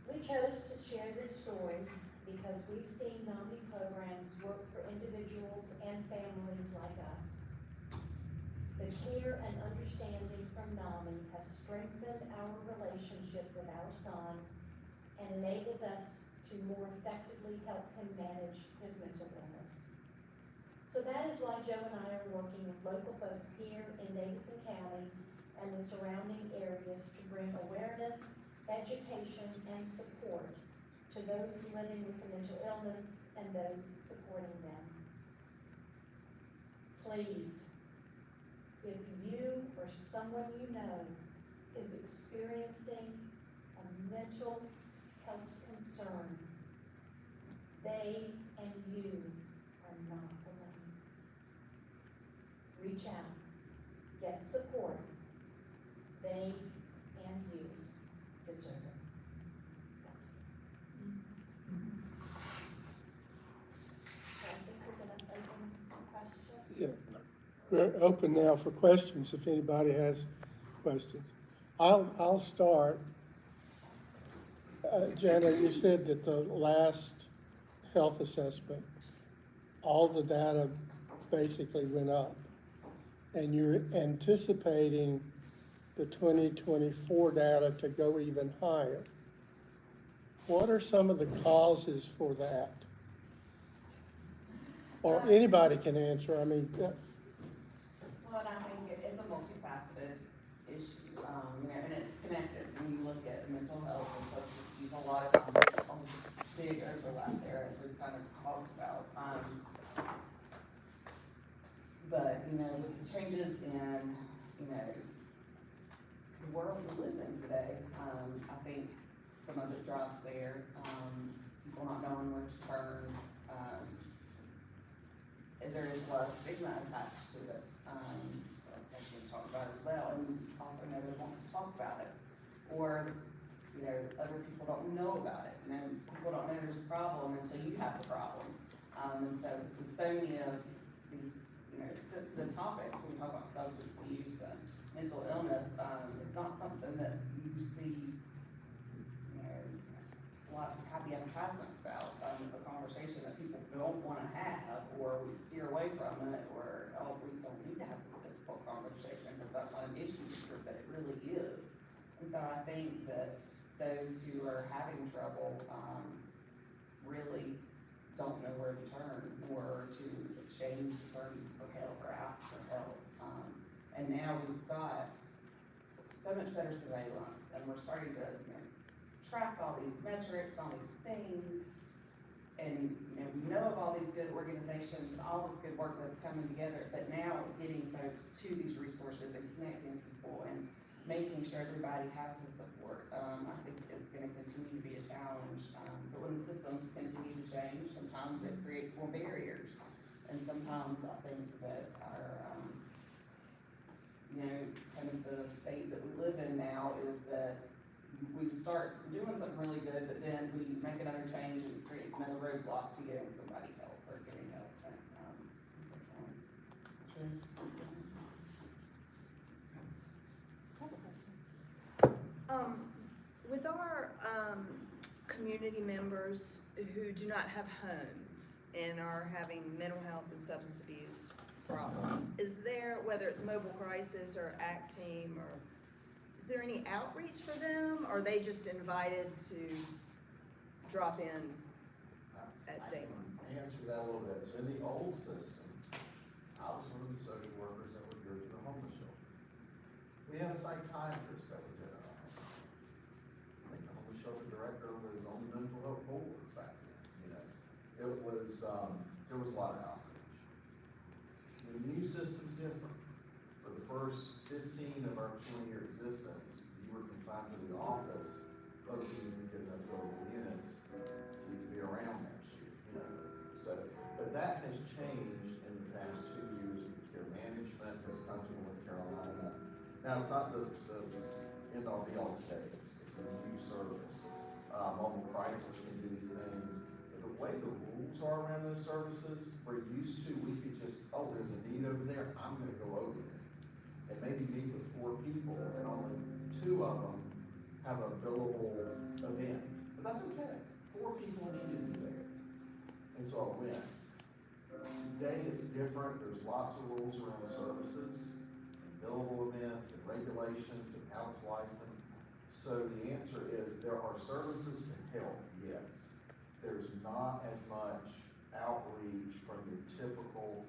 We chose to share this story because we've seen NAMI programs work for individuals and families like us. The care and understanding from NAMI has strengthened our relationship with our son and enabled us to more effectively help him manage his mental illness. So that is why Joe and I are working with local folks here in Davidson County and the surrounding areas to bring awareness, education, and support to those living with a mental illness and those supporting them. So please, if you or someone you know is experiencing a mental health concern, they and you are not alone. Reach out, get support. They and you deserve it. So I think we're gonna open the question. Yeah, we're open now for questions, if anybody has questions. I'll start. Janna, you said that the last health assessment, all the data basically went up. And you're anticipating the 2024 data to go even higher. What are some of the causes for that? Or anybody can answer, I mean, Well, and I think it's a multifaceted issue, and it's connected. When you look at mental health and substance use, a lot of times there's a big overlap there, as we've kind of talked about. But, with the changes in, the world we live in today, I think some of it drops there, people not knowing where to turn, and there is a lot of stigma attached to it, as we've talked about as well, and also nobody wants to talk about it. Or, other people don't know about it, people don't know there's a problem until you have the problem. And so, with so many of these, sensitive topics, when we talk about substance use and mental illness, it's not something that you see, lots of happy advertisements about. It's a conversation that people don't wanna have, or we steer away from it, or, oh, we don't need to have this difficult conversation, because that's not an issue here, but it really is. And so I think that those who are having trouble, really don't know where to turn, or to change, turn for help, or ask for help. And now we've got so much better surveillance, and we're starting to, track all these metrics, all these things. And, we know of all these good organizations, all this good work that's coming together, but now getting folks to these resources and connecting people and making sure everybody has the support, I think is gonna continue to be a challenge. But when the systems continue to change, sometimes it creates more barriers. And sometimes I think that our, kind of the state that we live in now is that we start doing something really good, but then we make another change and it creates another roadblock to getting somebody help or getting help. With our, community members who do not have homes and are having mental health and substance abuse problems, is there, whether it's mobile crisis or ACT team, or is there any outreach for them? Or are they just invited to drop in at Daymark? I can answer that a little bit. So in the old system, I was one of the social workers that would go to the homeless shelter. We had a psychiatrist that would hit on it. I think the homeless shelter director was on the mental health board back then, It was, there was a lot of outreach. The new system's different. For the first 15 of our 20-year existence, you were confined to the office, other than you get enough billable units, so you could be around there, so, but that has changed in the past 2 years with care management, has come to North Carolina. Now, it's not the end all be all today, it's a new service. Mobile crisis can do these things, but the way the rules are around those services, we're used to, we could just, oh, there's a need over there, I'm gonna go over there. And maybe meet with 4 people, and only 2 of them have a billable event. But that's okay, 4 people need to be there. And so I went. Today it's different, there's lots of rules around services, and billable events, and regulations, and how it's licensed. So the answer is, there are services to help, yes. There's not as much outreach from your typical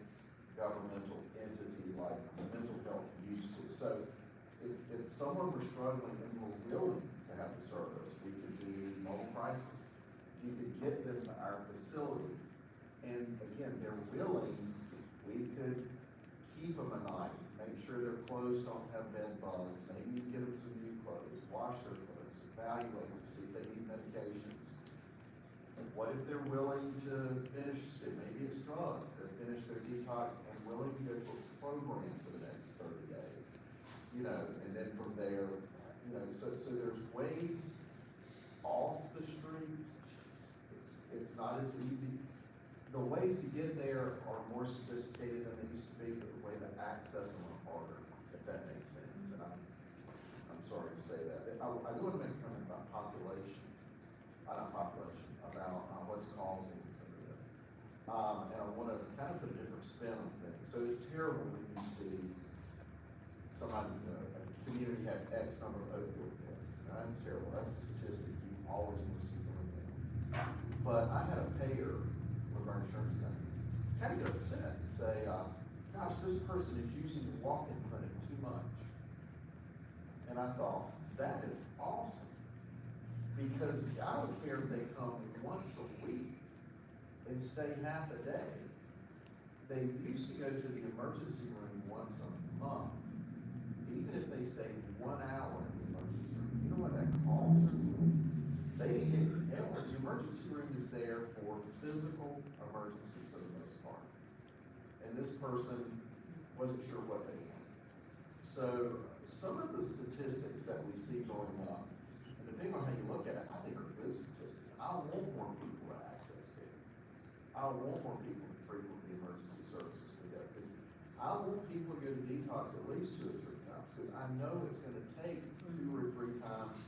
governmental entity like mental health used to. So if someone were struggling and were willing to have the service, we could do mobile crisis. You could get them to our facility. And again, they're willing, we could clothes don't have bed bugs, maybe you give them some new clothes, wash their clothes, evaluate them, see if they need medications. And what if they're willing to finish, maybe it's drugs, they finish their detox and willing to go to a program for the next 30 days, you know, and then from there, you know, so there's ways off the street. It's not as easy. The ways to get there are more sophisticated than they used to be, but the way to access them are harder, if that makes sense. And I'm sorry to say that. I do want to make a comment about population, not population, about what's causing some of this. And I want to kind of put a different spin on things. So it's terrible when you see somebody, a community have X number of opioid deaths. That's terrible. That's a statistic you always want to see going down. But I had a payer with our insurance companies kind of get upset and say, gosh, this person is using the walk-in clinic too much. And I thought, that is awesome. Because I don't care if they come once a week and stay half a day. They used to go to the emergency room once a month. Even if they stay 1 hour in the emergency room, you know what that costs? They didn't get help. The emergency room is there for physical emergency for the most part. And this person wasn't sure what they wanted. So some of the statistics that we see going up, and depending on how you look at it, I think are good statistics. I want more people to access care. I want more people to frequent the emergency services we go. Because I want people to go to detox at least 2 or 3 times, because I know it's gonna take 2 or 3 times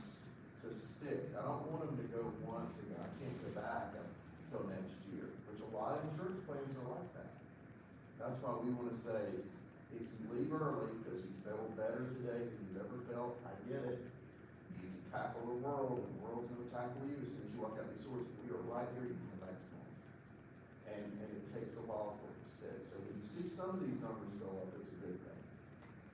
to stick. I don't want them to go once and go, I can't go back until next year, which a lot of insurance plans are like that. That's why we wanna say, if you leave early because you feel better today than you've ever felt, I get it. You can tackle the world, and the world's gonna tackle you as soon as you walk out these doors. We are right here, you can come back tomorrow. And it takes a while for it to stick. So when you see some of these numbers go up, it's a good thing.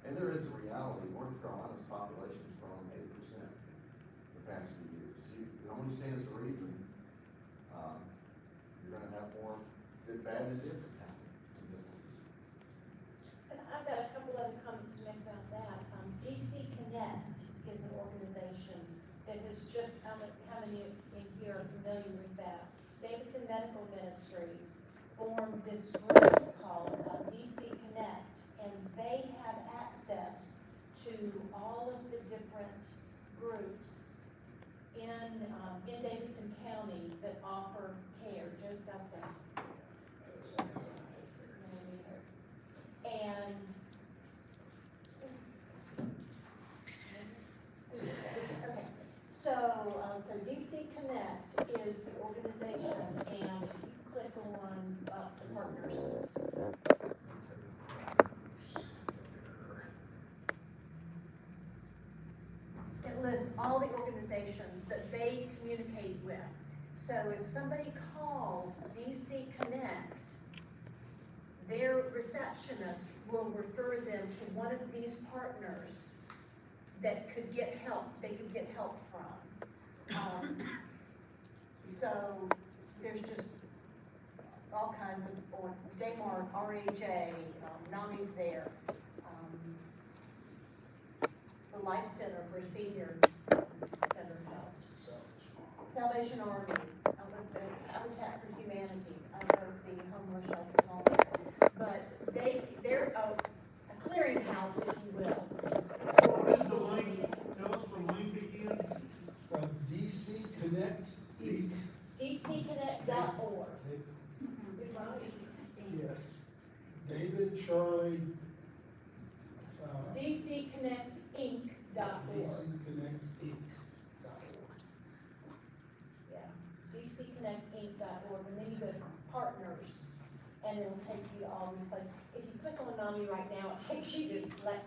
And there is a reality, North Carolina's population has grown 8% the past few years. You only say it's a reason, you're gonna have more good, bad, and different happening. And I've got a couple other comments to make about that. DC Connect is an organization that has just, how many in here are familiar with that? Davidson Medical Ministries formed this group called DC Connect, and they have access to all of the different groups in Davidson County that offer care. Joe's got that. And okay, so DC Connect is the organization, and if you click on the partners. It lists all the organizations that they communicate with. So if somebody calls DC Connect, their receptionist will refer them to one of these partners that could get help, they could get help from. So there's just all kinds of, or Daymark, RHA, NAMI's there. The Life Center for Senior Center helps. Salvation Army, the Habitat for Humanity, the homeless shelters, all that. But they're a clearinghouse, if you will. What's the link? Tell us the link again. DC Connect Inc. DCConnect.org. Yes. David, Charlie, DCConnectinc.org. DCConnectInc.org. Yeah, DCConnectinc.org, and then you go to partners, and it'll take you to all these places. If you click on NAMI right now, it takes you to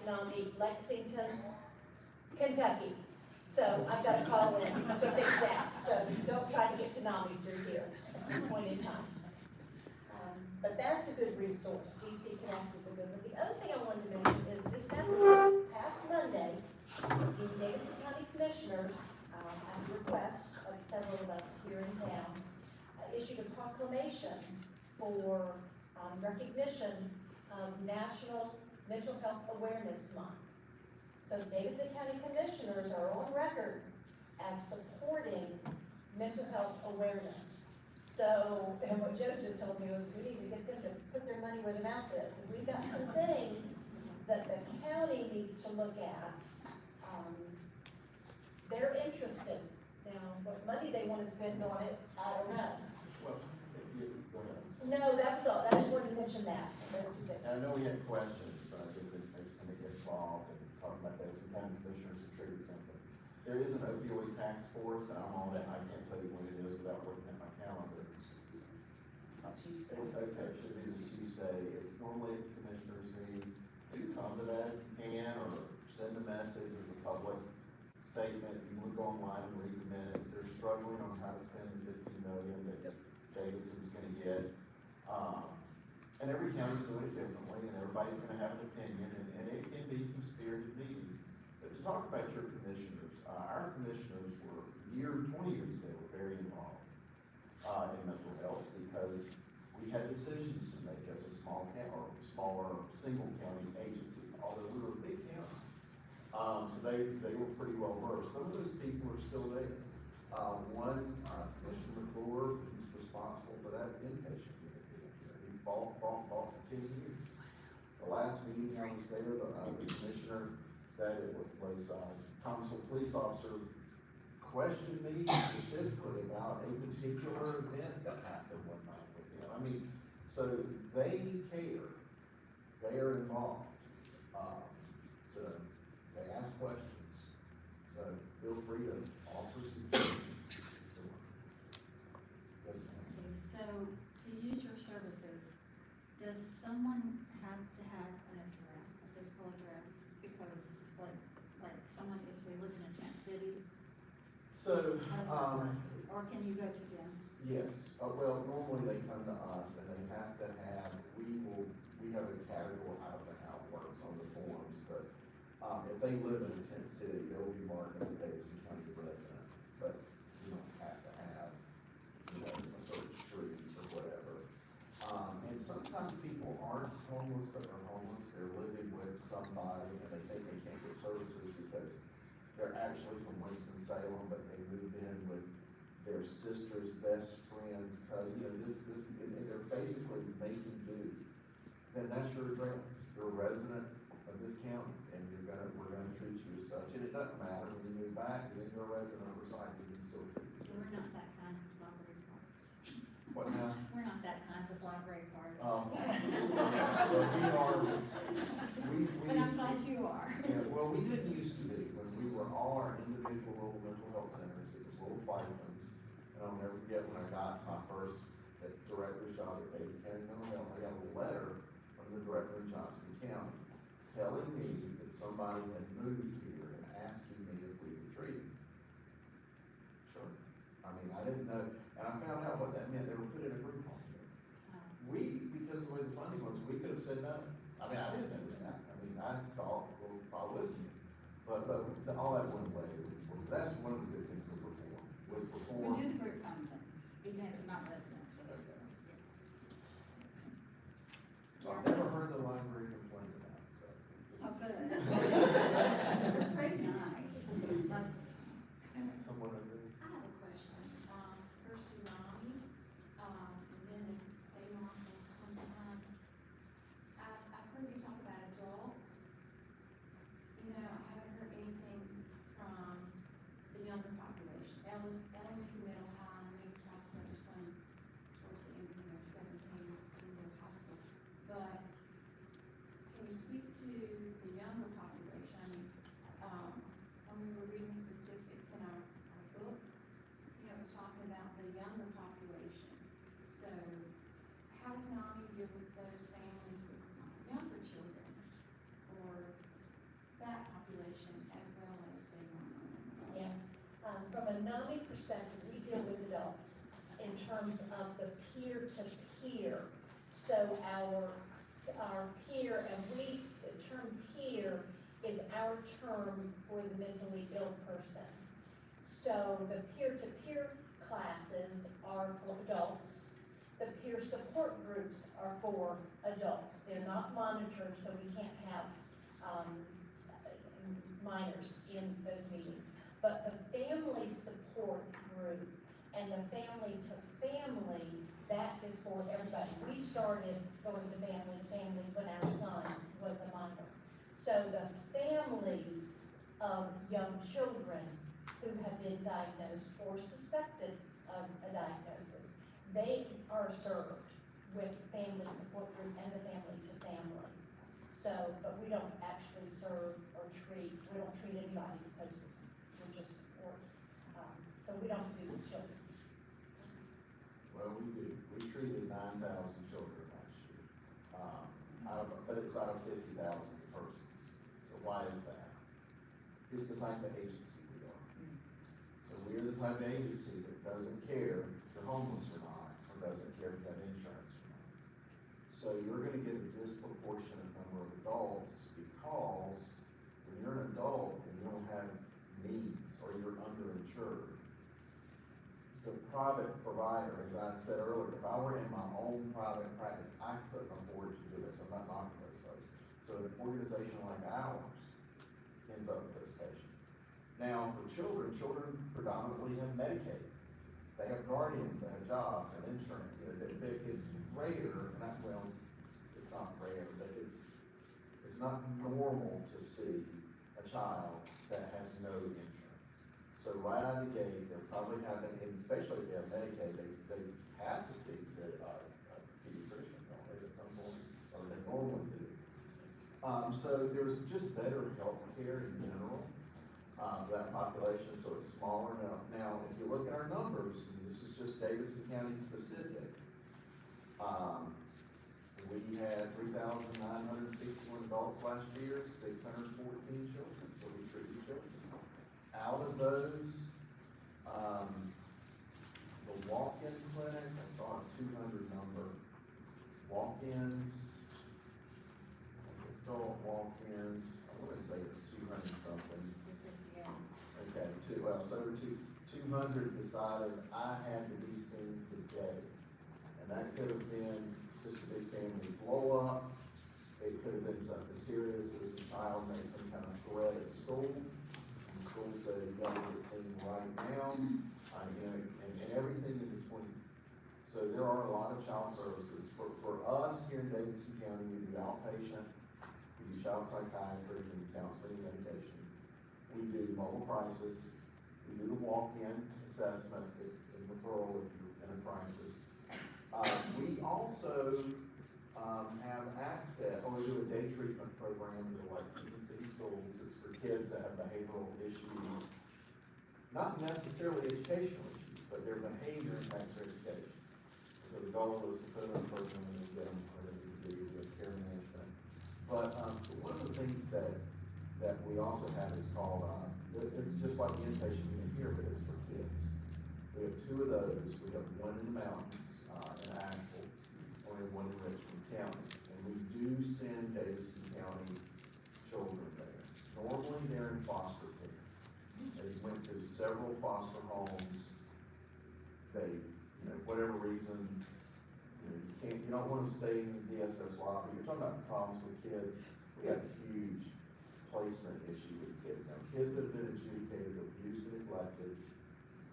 NAMI, Lexington, Kentucky. So I've got to call in to fix that, so don't try to get to NAMI through here at this point in time. But that's a good resource. DC Connect is a good one. The other thing I wanted to mention is this past Monday, the Davidson County Commissioners, at the request of several of us here in town, issued a proclamation for recognition of National Mental Health Awareness Month. So Davidson County Commissioners are on record as supporting mental health awareness. So, and what Joe just told me was we need to get them to put their money where their mouth is. And we've got some things that the county needs to look at. They're interested. Now, what money they want to spend on it, I don't know. Well, go ahead. No, that was all. I just wanted to mention that. Those two things. And I know we had questions, but I didn't get involved and talk about that, some county commissioners who triggered something. There is an opioid task force, and I'm on it, I can't tell you when it is without looking at my calendar. Tuesday. Okay, it should be this Tuesday, it's normally at the commissioners meeting, you come to that, if you can, or send a message, or a public statement, you would go online and read the minutes, they're struggling on how to spend the 15 million that Davidson's gonna get. And every county's doing it differently, and everybody's gonna have an opinion, and it can be some spirited meetings. But to talk about your commissioners, our commissioners were 20 years ago, were very involved, in mental health, because we had decisions to make as a small county, or smaller, single county agency, although we were a big county. So they were pretty well versed. Some of those people are still there. Commissioner McClure, who's responsible for that inpatient unit here. He fought for 10 years. The last meeting I was there, the commissioner that it was, Thomasville police officer questioned me specifically about a particular event that happened one night with him. I mean, so they care, they are involved. So they ask questions, so feel free to offer suggestions. Yes, ma'am. Okay, so to use your services, does someone have to have an address, a physical address? Because like someone, if they live in a tent city, So, how does that work? Or can you go to them? yes, well, normally they come to us and they have to have, we have a category, I don't know how it works on the forms, but, if they live in a tent city, they'll be marked as a Davidson County resident, but you don't have to have, a certain street or whatever. And sometimes people aren't homeless, but they're homeless, they're living with somebody and they think they can't get services because they're actually from Winston-Salem, but they moved in with their sister's best friend's cousin, and and they're basically making do. Then that's your address, you're a resident of this county, and we're gonna treat you as such, and it doesn't matter, when you move back, and then you're a resident of Versailles, we can still treat you. We're not that kind with library cards. What now? We're not that kind with library cards. Well, we are, But I'm glad you are. yeah, well, we didn't used to be, when we were all our individual little mental health centers, it was little fight rooms. And I'll never forget when I got my first director's job at Davidson County Mental Health, I got a letter from the director in Johnson County telling me that somebody had moved here and asking me if we would treat him. Sure. I mean, I didn't know, and I found out what that meant, they were putting a group home here. Because the way the funding was, we could have said no. I mean, I didn't know that. I mean, I thought, well, I wouldn't. But all that went away. That's one of the good things of reform, was We reform. do the group contents, even if they're not residents. Okay. So I've never heard the library complain about it, so. Oh, good. They're pretty nice, most of the time. Someone over I have a question, first to Ronnie, and then to Daymark and sometime. I've heard you talk about adults. You know, I haven't heard anything from the younger population, elementary, middle, high, maybe talked about your son towards the end, 17, in the hospital. But can you speak to the younger population? I mean, when we were reading statistics in our book, you know, it was talking about the younger population. So how does NAMI deal with those families with younger children, or that population as well as Daymark? Yes, from a NAMI perspective, we deal with adults in terms of the peer-to-peer. So our peer, and the term peer is our term for the mentally ill person. So the peer-to-peer classes are for adults, The peer support groups are for adults. They're not monitored, so we can't have, minors in those meetings. But the family support group and the family to family, that is for everybody. We started going to family to family when our son was a minor. So the families of young children who have been diagnosed or suspected of a diagnosis, they are served with family support group and the family to family. So, but we don't actually serve or treat, we don't treat anybody because we're just support. So we don't do the children. Well, we do. We treated 9,000 children last year. But it was out of 50,000 persons. So why is that? It's the type of agency we are. So we're the type of agency that doesn't care if you're homeless or not, or doesn't care if you have insurance or not. So you're gonna get a disproportionate number of adults because when you're an adult and you don't have needs or you're underinsured, the private provider, as I said earlier, if I were in my own private practice, I couldn't afford to do this. I'm not knocking those folks. So an organization like ours ends up with those patients. Now, for children predominantly have Medicaid. They have guardians, they have jobs and insurance. You know, it's rare, well, it's not rare, but it's not normal to see a child that has no insurance. So right out of the gate, they're probably having, and especially if they have Medicaid, they have to see a pediatrician, don't they, at some point, or they normally do. So there's just better health care in general, for that population, so it's smaller. Now, if you look at our numbers, and this is just Davidson County specific, we had 3,961 adults last year, 614 children, so we treated children. Out of those, the walk-in clinic, I saw a 200 number, walk-ins, adult walk-ins, I want to say it's 200 something. Okay, well, it's over 200 decided I had to be seen today. And that could have been just a big family blow up. It could have been something serious as a child made some kind of threat at school. And school said, you gotta get seen right now, and everything in between. So there are a lot of child services. For us here in Davidson County, we do outpatient, we do child psychiatry, we do counseling and medication. We do mobile crisis, we do the walk-in assessment and referral if you're in a crisis. We also have access, or we do a day treatment program in the Lexington City Schools. It's for kids that have behavioral issues, not necessarily educational issues, but their behavior impacts their education. So the goal is to put them in a program and get them where they need to be with care management. But one of the things that we also have is called, it's just like the inpatient unit here, but it's for kids. We have two of those. We have one in the mountains, in Asheville, and we have one in Richmond County. And we do send Davidson County children there. Normally they're in foster care. They went through several foster homes. They, whatever reason, you don't want to stay in the DSS lobby. You're talking about problems with kids. We have a huge placement issue with kids. Now, kids that have been adjudicated abused and neglected.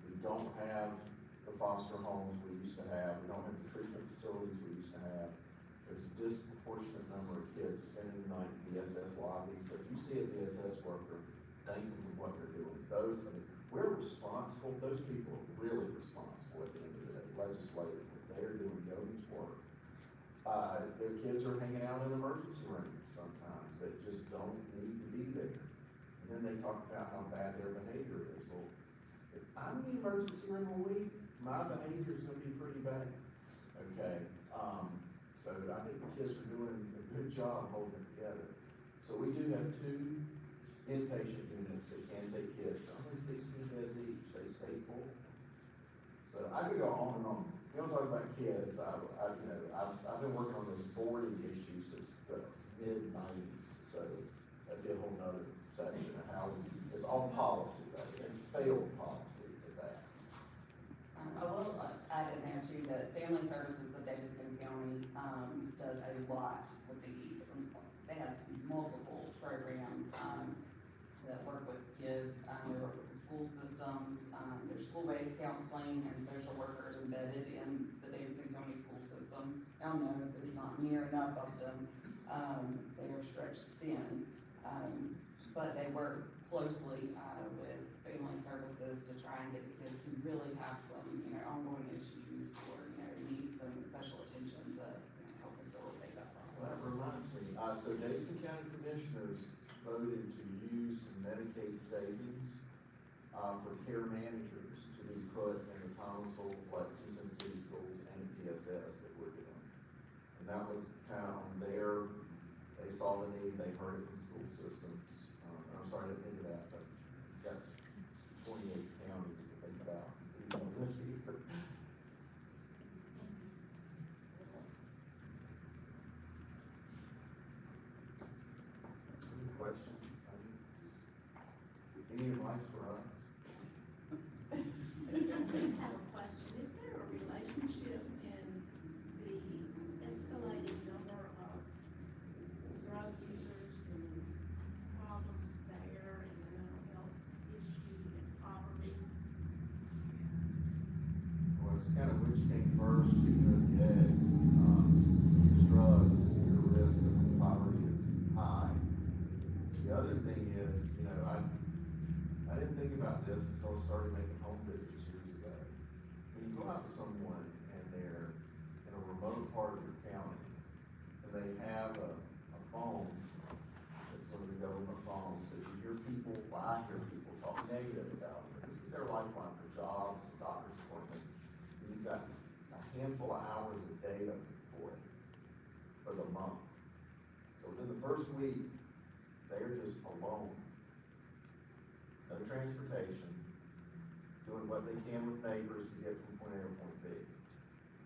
We don't have the foster homes we used to have. We don't have the treatment facilities we used to have. There's a disproportionate number of kids spending the night in DSS lobbies. So if you see a DSS worker, thank them for what they're doing. We're responsible. Those people are really responsible at the end of the day, legislatively. They're doing Yogi's work. Their kids are hanging out in emergency rooms sometimes that just don't need to be there. And then they talk about how bad their behavior is. Well, if I'm in the emergency room a week, my behavior is gonna be pretty bad. Okay, so I think the kids are doing a good job holding it together. So we do have two inpatient units that can take kids, only 16 beds each, they stay full. So I could go on and on. You don't talk about kids, I've been working on this boarding issue since the mid-90s, so that'd be a whole nother section of how it's all policy, though, and failed policy at that. I will add in there too, that family services programs, that work with kids, they work with the school systems, there's school-based counseling and social workers embedded in the Davidson County school system. Now, no, there's not near enough of them, they are stretched thin, but they work closely, with family services to try and get the kids who really have some, ongoing issues or, need some special attention to, help facilitate that Well, that process. reminds me, so Davidson County Commissioners voted to use some Medicaid savings, for care managers to be put in the Thomasville, Lexington City Schools and PSS that we're doing. And that was kind of on they saw the need, they heard it from school systems. I'm sorry to think of that, but we've got 28 counties to think about. We don't live here. Any questions? Any advice for us? I have a question. Is there a relationship in the escalating number of drug users and problems there and the mental health issue and poverty? Well, it's kind of which came first, chicken or the egg. Drugs, your risk of poverty is high. The other thing is, I didn't think about this until I started making home visits years ago. When you go out to someone and they're in a remote part of your county, and they have a phone, that's one of the government phones, that you hear people, I hear people talk negative about it. This is their lifeline for jobs, doctor's appointments. And you've got a handful of hours of data for it, for the month. So within the first week, they're just alone. No transportation, doing what they can with neighbors to get from point A to point B.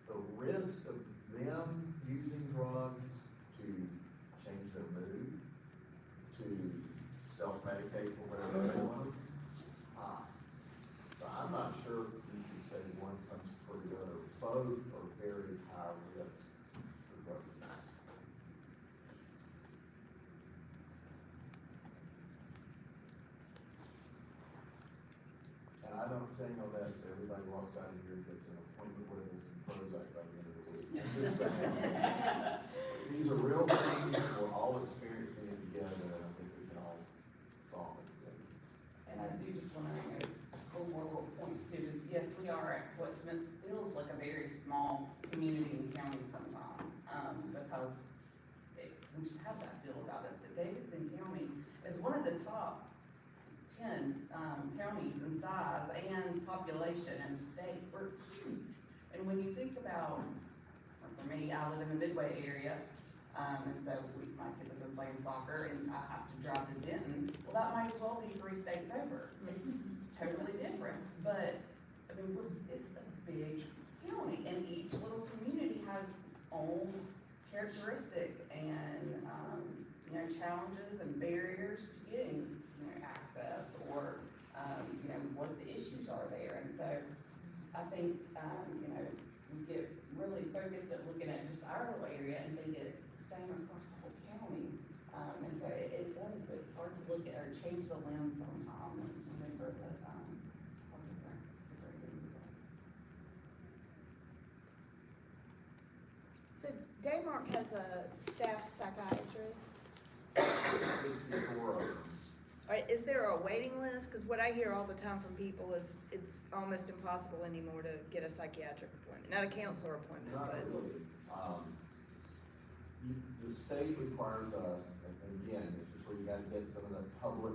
The risk of them using drugs to change their mood, to self-medicate for whatever they want, high. So I'm not sure if you can say one comes before the other. Both are very high risk for drug use. And I don't say all that so everybody walks out of here and gets an appointment with us and Prozac by the end of the week. I'm just saying, these are real things, we're all experiencing it together, and I think we can all solve it together. And I do just want to, one more little point too, is yes, we are at what Smith feels like a very small community and county sometimes, because we just have that feel about us, but Davidson County is one of the top 10 counties in size and population in the state. We're huge. And when you think about, for me, I live in the Midway area, and so my kids have been playing soccer and I have to drive to Denton. Well, that might as well be 3 states over. It's totally different, but I mean, it's a big county and each little community has its own characteristics and, challenges and barriers to getting, access or, what the issues are there. And so I think, we get really focused at looking at just our little area and think it's the same across the whole county. And so it does, it's hard to look at or change the lens sometime and remember that, how different things are. So Daymark has a staff psychiatrist. 64 of them. All right, is there a waiting list? Because what I hear all the time from people is it's almost impossible anymore to get a psychiatric appointment, not a counselor appointment, Not but. really. The state requires us, and again, this is where you gotta get some of the public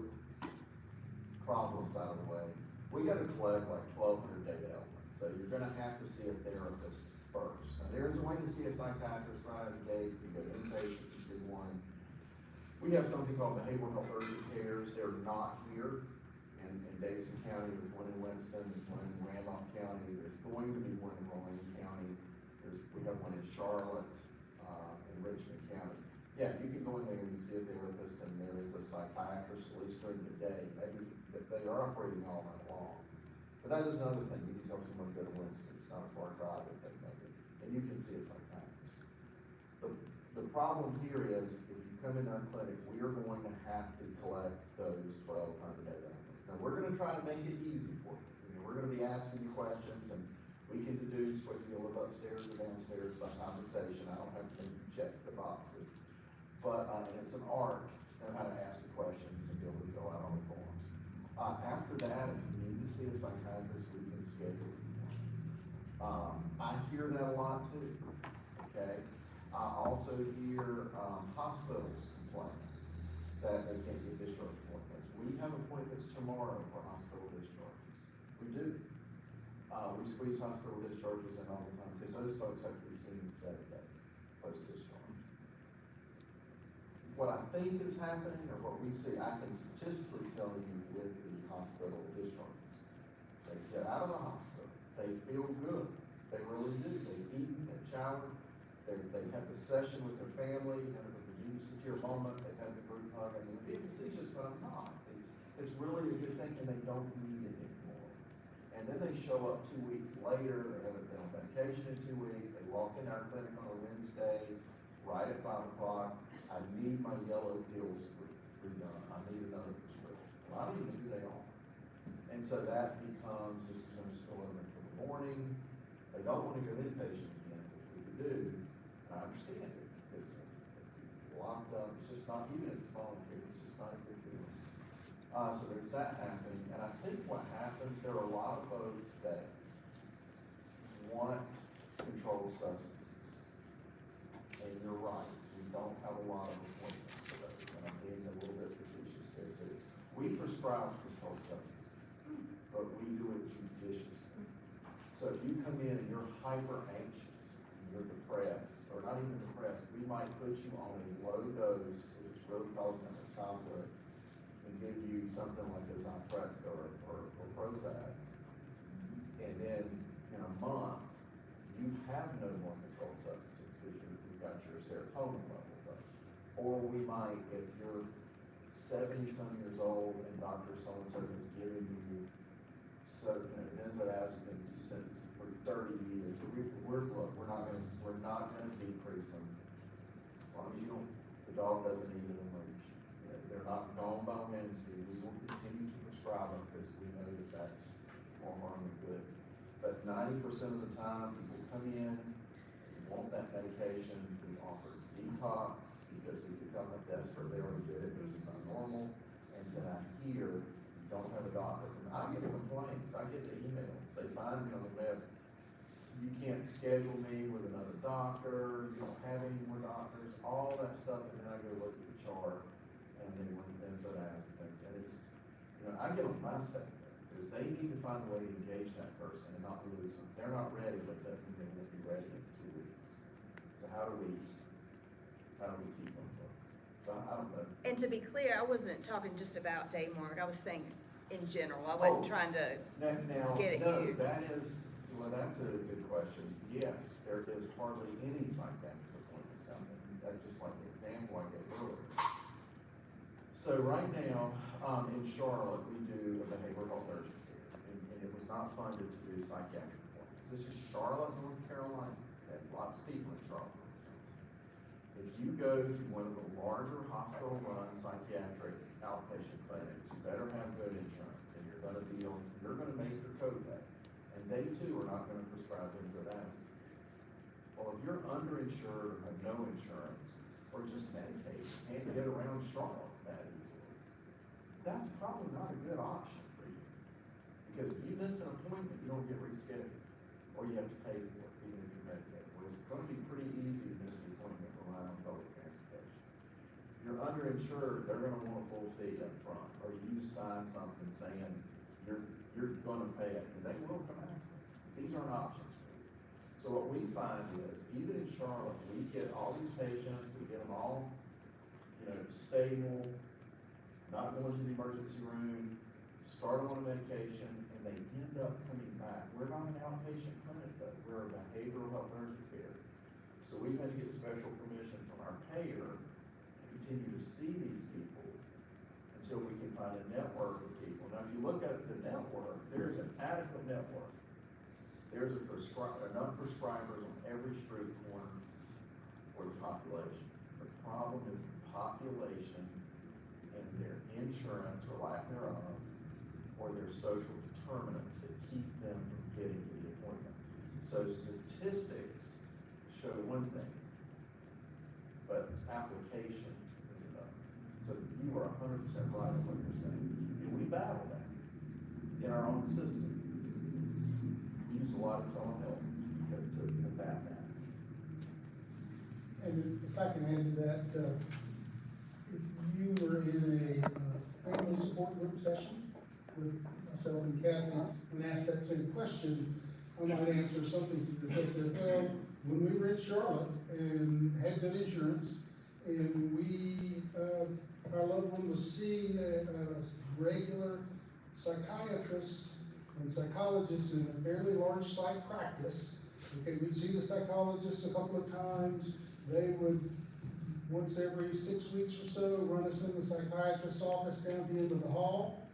problems out of the way. We gotta collect like 1,200 data elements, so you're gonna have to see a therapist first. Now, there is a way to see a psychiatrist right out of the gate. You go inpatient, you see one. We have something called behavioral health urgent cares. They're not here in Davidson County. There's one in Winston, there's one in Randolph County, there's going to be one in Rowan County. We have one in Charlotte, in Richmond County. Yeah, you can go in there and see a therapist, and there is a psychiatrist, at least during the day. Maybe they are operating all night long. But that is another thing. You can tell someone to go to Winston. It's not a far drive if they make it. And you can see a psychiatrist. The problem here is, if you come into our clinic, we are going to have have to collect those 1,200 data entries. Now, we're gonna try to make it easy for you. We're gonna be asking you questions, and we can deduce whether you live upstairs or downstairs by conversation. I don't have to make you check the boxes. But, and it's an art, to know how to ask the questions and be able to fill out all the forms. After that, if you need to see a psychiatrist, we can schedule you. I hear that a lot too, okay? I also hear, hospitals complain that they can't get discharge appointments. We have appointments tomorrow for hospital discharges. We do. We squeeze hospital discharges in all the time, because those folks have to be seen in 7 days post-discharge. What I think is happening, or what we see, I can statistically tell you with the hospital discharges. They get out of the hospital, they feel good, they really do, they've eaten, they've showered, they've had the session with their family, you know, the secure moment, they've had the group hug. I mean, I'm being facetious, but I'm not. It's really a good thing, and they don't need it anymore. And then they show up 2 weeks later, they haven't been on vacation in 2 weeks, they walk in our clinic on a Wednesday, right at 5 o'clock, I need my yellow pills redone, I need another prescription. Well, I don't even know who they are. And so that becomes, this is gonna spill over into the morning, they don't wanna go inpatient again, which we could do, and I understand it, because it's locked up, it's just not, even if it's volunteer, it's just not a good feeling. So there's that happening, and I think what happens, there are a lot of folks that want controlled substances. And you're right, we don't have a lot of appointments for those, and I'm being a little bit facetious there too. We prescribe controlled substances, but we do it judiciously. So if you come in and you're hyper anxious, and you're depressed, or not even depressed, we might put you on a low dose, which is really causing a conflict, and give you something like a Zyprexa or Prozac. And then in a month, you have no more controlled substances because you've got your serotonin levels up. Or we might, if you're 70-some years old and Dr. So-and-so has given you benzodiazepines since for 30 years, we're not gonna decrease them. As long as you don't, the dog doesn't eat it in leash. They're not gone by Wednesday. We will continue to prescribe them because we know that that's more harm than good. But 90% of the time, people come in, want that medication, we offer detox because we become a desperate, they already did it, which is not normal. And then I hear, you don't have a doctor. I get complaints, I get the emails, they find me on the web, you can't schedule me with another doctor, you don't have any more doctors, all that stuff, and then I go look at the chart, and then when benzodiazepines, and it's, you know, I get on my side, because they need to find a way to engage that person and not lose them. They're not ready, but that means they won't be ready in 2 weeks. So how do we keep them focused? So I don't know. And to be clear, I wasn't talking just about Daymark, I was saying in general, I wasn't trying to get at you. That's a good question. Yes, there is hardly any psychiatric appointments out there. That's just like the example I gave earlier. So right now, in Charlotte, we do a behavioral health urgent care, and it was not funded to do psychiatric appointments. This is Charlotte, North Carolina, and lots of people in Charlotte. If you go to one of the larger hospital-run psychiatric outpatient clinics, you better have good insurance, and you're gonna make your copay. And they too are not gonna prescribe benzodiazepines. Well, if you're underinsured or have no insurance, or just Medicaid, can't get around Charlotte that easily, that's probably not a good option for you. Because if you miss an appointment, you don't get rescheduled, or you have to pay for it, even if you're Medicaid. Well, it's gonna be pretty easy to miss an appointment relying on public transportation. If you're underinsured, they're gonna want a full fee up front, or you sign something saying you're gonna pay it, and they will come after it. These aren't options for you. So what we find is, even in Charlotte, we get all these patients, we get them all, stable, not going to the emergency room, start them on a medication, and they end up coming back. We're not an outpatient clinic, though. We're a behavioral health urgent care. So we've had to get special permission from our payer to continue to see these people until we can find a network of people. Now, if you look at the network, there's an adequate network. There's enough prescribers on every street corner for the population. The problem is the population and lack thereof, or their social determinants that keep them from getting to the appointment. So statistics show one thing, but application is another. So you are 100% right on what you're saying, and we battle that in our own system. We use a lot of telehealth to combat that. And if I can add to that, if you were in a family support group session with myself and Cathy and asked that same question, I might answer something to the effect of, well, when we were in Charlotte and had good insurance, and our loved one was seeing a regular psychiatrist and psychologist in a fairly large site practice. Okay, we'd see the psychologist a couple of times. They would, once every 6 weeks or so, run us in the psychiatrist's office down at the end of the hall.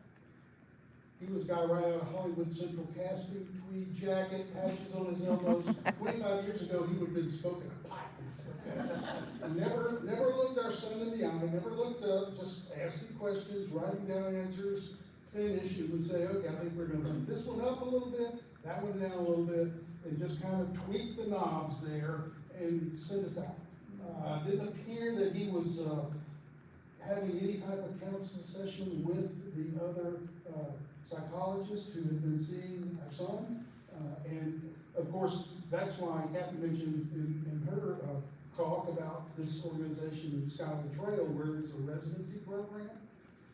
He was a guy right out of Hollywood Central casting, tweed jacket, patches on his elbows. 25 years ago, he would have been smoking a pipe. Never looked our son in the eye, never looked up, just asking questions, writing down answers, finish, and would say, okay, I think we're gonna bring this one up a little bit, that one down a little bit, and just kind of tweak the knobs there and send us out. Didn't appear that he was having any type of counseling session with the other psychologist who had been seeing our son. And of course, that's why Cathy mentioned in her talk about this organization in Skyway Trail, where there's a residency program.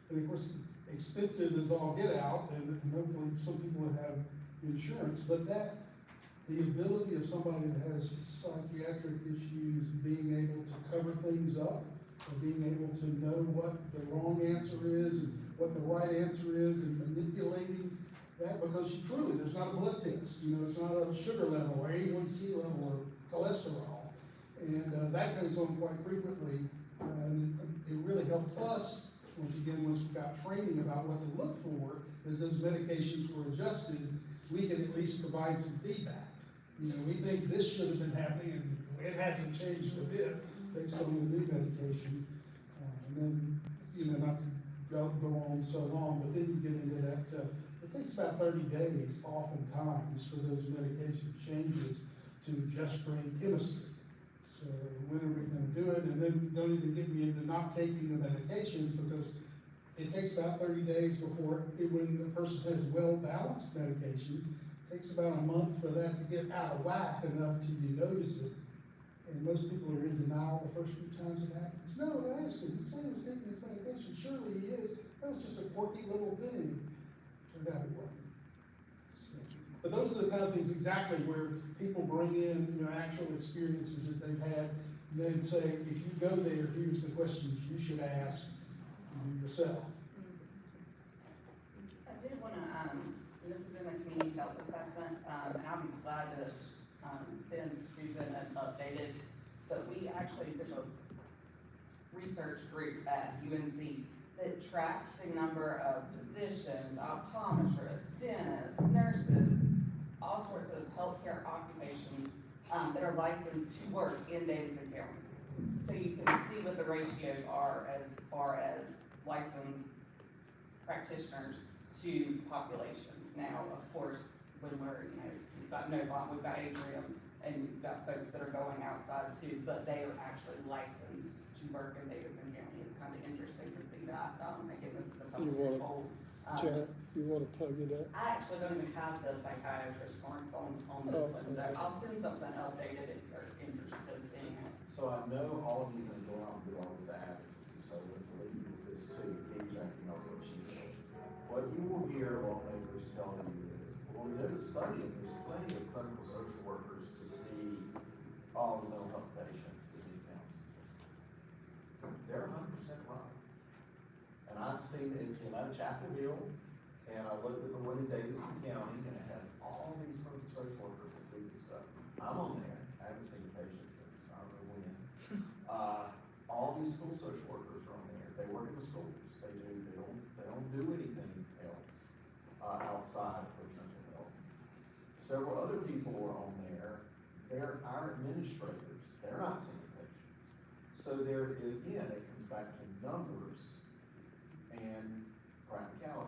And of course, it's expensive as all get out, and hopefully some people would have insurance, but the ability of somebody that has psychiatric issues being able to cover things up, or being able to know what the wrong answer is and what the right answer is, and manipulating that, because truly, there's not a blood test, it's not a sugar level or A1C level or cholesterol, and that goes on quite frequently, and it really helped us, once we got training about what to look for, as those medications were adjusted, we can at least provide some feedback. We think this should have been happening, and it hasn't changed a bit based on the new medication. And then, not to go on so long, but then you get into that, it takes about 30 days oftentimes for those medication changes to just brain chemistry. So when are we gonna do it? And then don't even get me into not taking the medications, because it takes about 30 days before, when the person has well-balanced medication, it takes about a month for that to get out of whack enough to you notice it. And most people are in denial the first few times it happens. No, honestly, he said he was taking his medication. Surely he is. That was just a quirky little thing. Turned out it wasn't. So, but those are the kind of things exactly where people bring in, actual experiences that they've had, and then say, if you go there, here's the questions you should ask yourself. I did wanna, this is in the community health assessment, and I'll be glad to, send Susan an updated, but there's a research group at UNC that tracks the number of physicians, optometrists, dentists, nurses, all sorts of healthcare occupations, that are licensed to work in Davidson County. So you can see what the ratios are as far as licensed practitioners to population. Now, of course, when we've got Novant, we've got Atrium, and you've got folks that are going outside too, but they are actually licensed to work in Davidson County. It's kind of interesting to see that. Again, this is a couple years old. Janet, you wanna plug it up? I actually don't even have the psychiatrist smartphone on this one, so I'll send something updated if you're interested in seeing it. So I know all of you have been going out and do all this advocacy, so we'll leave you with this too, piggybacking on what she said. What you will hear lawmakers telling you is, well, we did a study, and there's plenty of clinical social workers to see all the mental health patients in these counties. They're 100% right. And I've seen it came out of Chapel Hill, and I looked at the one in Davidson County, and it has all these clinical social workers that do this stuff. I'm on there, I haven't seen a patient since I don't know when. All these school social workers are on there, they work in the schools, they don't do anything else, outside of mental health. Several other people are on there, they're our administrators, they're not seeing patients. So there, again, it comes back to numbers and practicality.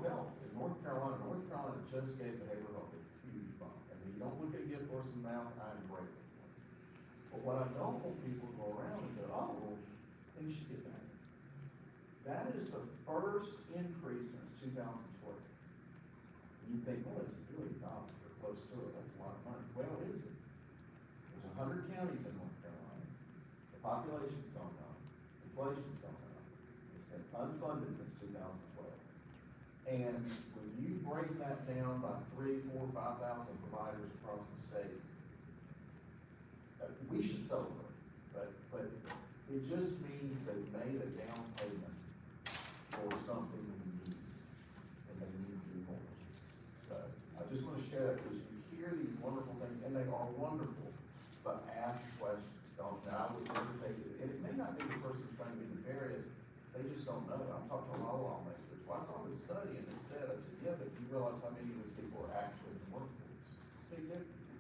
health, in North Carolina just gave behavioral health a huge bump. And you don't look at a gift horse in the mouth, I'm grateful for it. But what I don't want people to go around and go, oh, well, then you should get that. That is the first increase since 2012. And you think, well, it's $1 billion or close to it, that's a lot of money. Well, is it? There's 100 counties in North Carolina. The population's gone up. Inflation's gone up. It's been unfunded since 2012. And when you break that down by 3,000, 4,000, 5,000 providers across the state, we should celebrate. But it just means they've made a down payment for something we need, and they need to do more. So I just want to share that because you hear these wonderful things, and they are wonderful, but ask questions. Don't, now I would never take it, and it may not be the person trying to be nefarious, they just don't know. I'm talking to a lot of lawmakers. Well, I saw this study, and it said, I said, yeah, but you realize how many of those people are actually in the workforce? It's a big difference.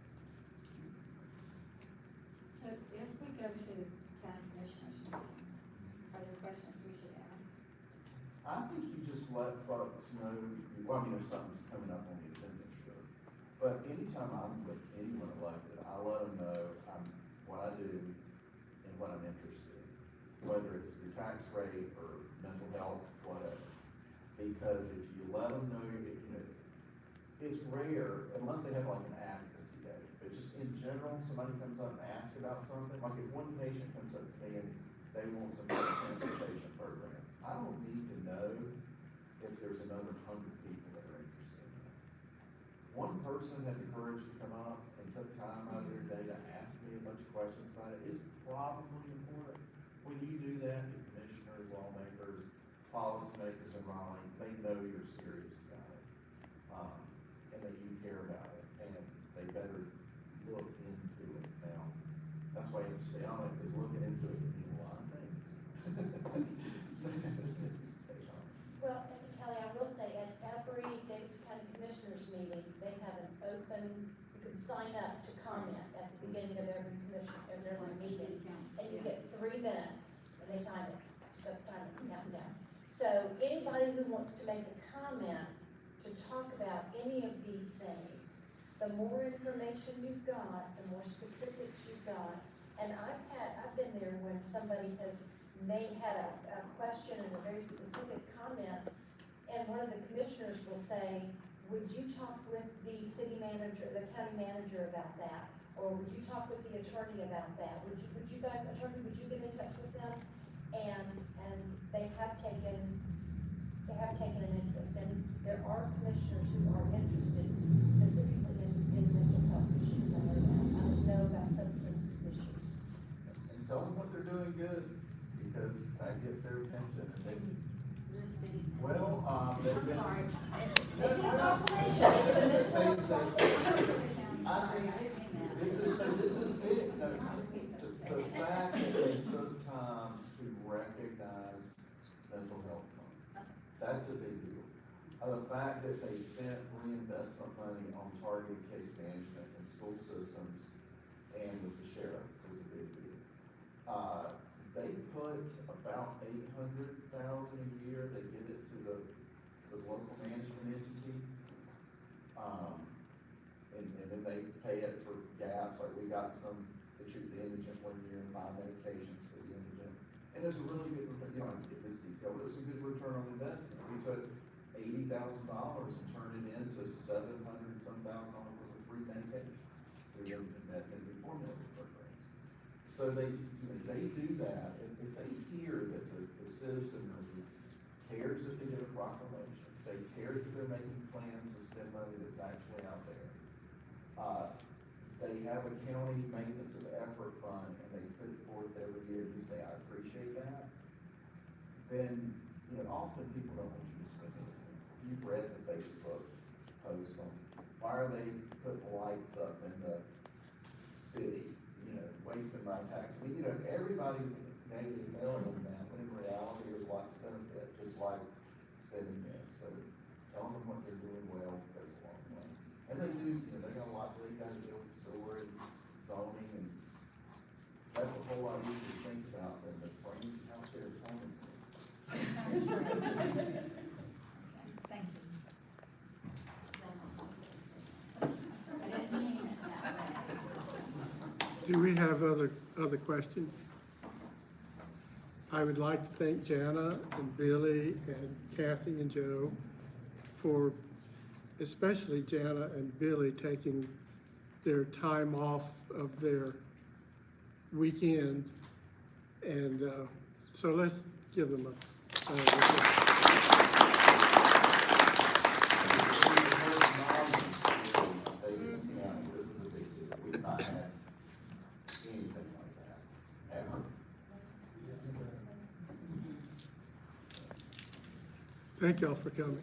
So if we go to county commissioners meeting, are there questions we should ask? I think you just let folks know, well, I mean, if something's coming up on the agenda, sure. But anytime I'm with anyone elected, I let them know what I do and what I'm interested in, whether it's your tax rate or mental health, whatever. Because if you let them know, it's rare, unless they have like an advocacy day, but just in general, somebody comes up and asks about something, like if one patient comes up to me and they want some kind of transportation program, I don't need to know if there's another 100 people that are interested in that. One person had the courage to come up and took time out of their day to ask me a bunch of questions about it. It's probably important. When you do that, the commissioners, lawmakers, policymakers in Raleigh, they know you're serious about it. And that you care about it, and they better look into it now. That's why you have to say on it, because looking into it can mean a lot of things. Well, and Kelly, I will say, at every Davidson County Commissioners meetings, they have an open, you can sign up to comment at the beginning of every commission, of every meeting. And you get 3 minutes, and they time it, count down. So anybody who wants to make a comment to talk about any of these things, the more information you've got, the more specifics you've got. And I've been there when somebody has had a question and a very specific comment, and one of the commissioners will say, would you talk with the city manager, the county manager about that? Or would you talk with the attorney about that? Would you guys, attorney, would you get in touch with them? And they have taken an interest, and there are commissioners who are interested specifically in mental health issues. I know that. I don't know about substance issues. And tell them what they're doing good, because that gets their attention, and they, well, I'm sorry. It's not confidential. I think this is big. No, the fact that they took time to recognize mental health month, that's a big deal. The fact that they spent reinvestment money on targeted case management in school systems and with the sheriff is a big deal. They put about $800,000 a year, they give it to the local management entity. And then they pay it for gaps, like we got some, they treat the indigent one year and buy medications for the indigent. And there's a really good, you don't have to get this detail, but there's a good return on investment. We took $80,000 and turned it into $700 some thousand worth of free medication through the formula programs. So they do that. If they hear that the citizenry cares that they get a proclamation, they care that they're making plans to spend money that's actually out there. They have a county maintenance of effort fund, and they put it forth every year, and you say, I appreciate that. Then, often people don't want you to spend anything. You've read the Facebook post on, why are they putting lights up in the city, wasting my tax? Everybody's negative Nelly on that, when in reality, there's lots of benefit, just like spending this. So telling them what they're doing well goes a long way. And they do, they got a lot they got to deal with sewer and zoning, and that's a whole lot easier to think about than the brain out there plumbing. Thank you. Do we have other questions? I would like to thank Janna and Billy and Cathy and Joe for, especially Janna and Billy, taking their time off of their weekend. And so let's give them This is a big deal. We've not had anything like that, ever. Thank y'all for coming.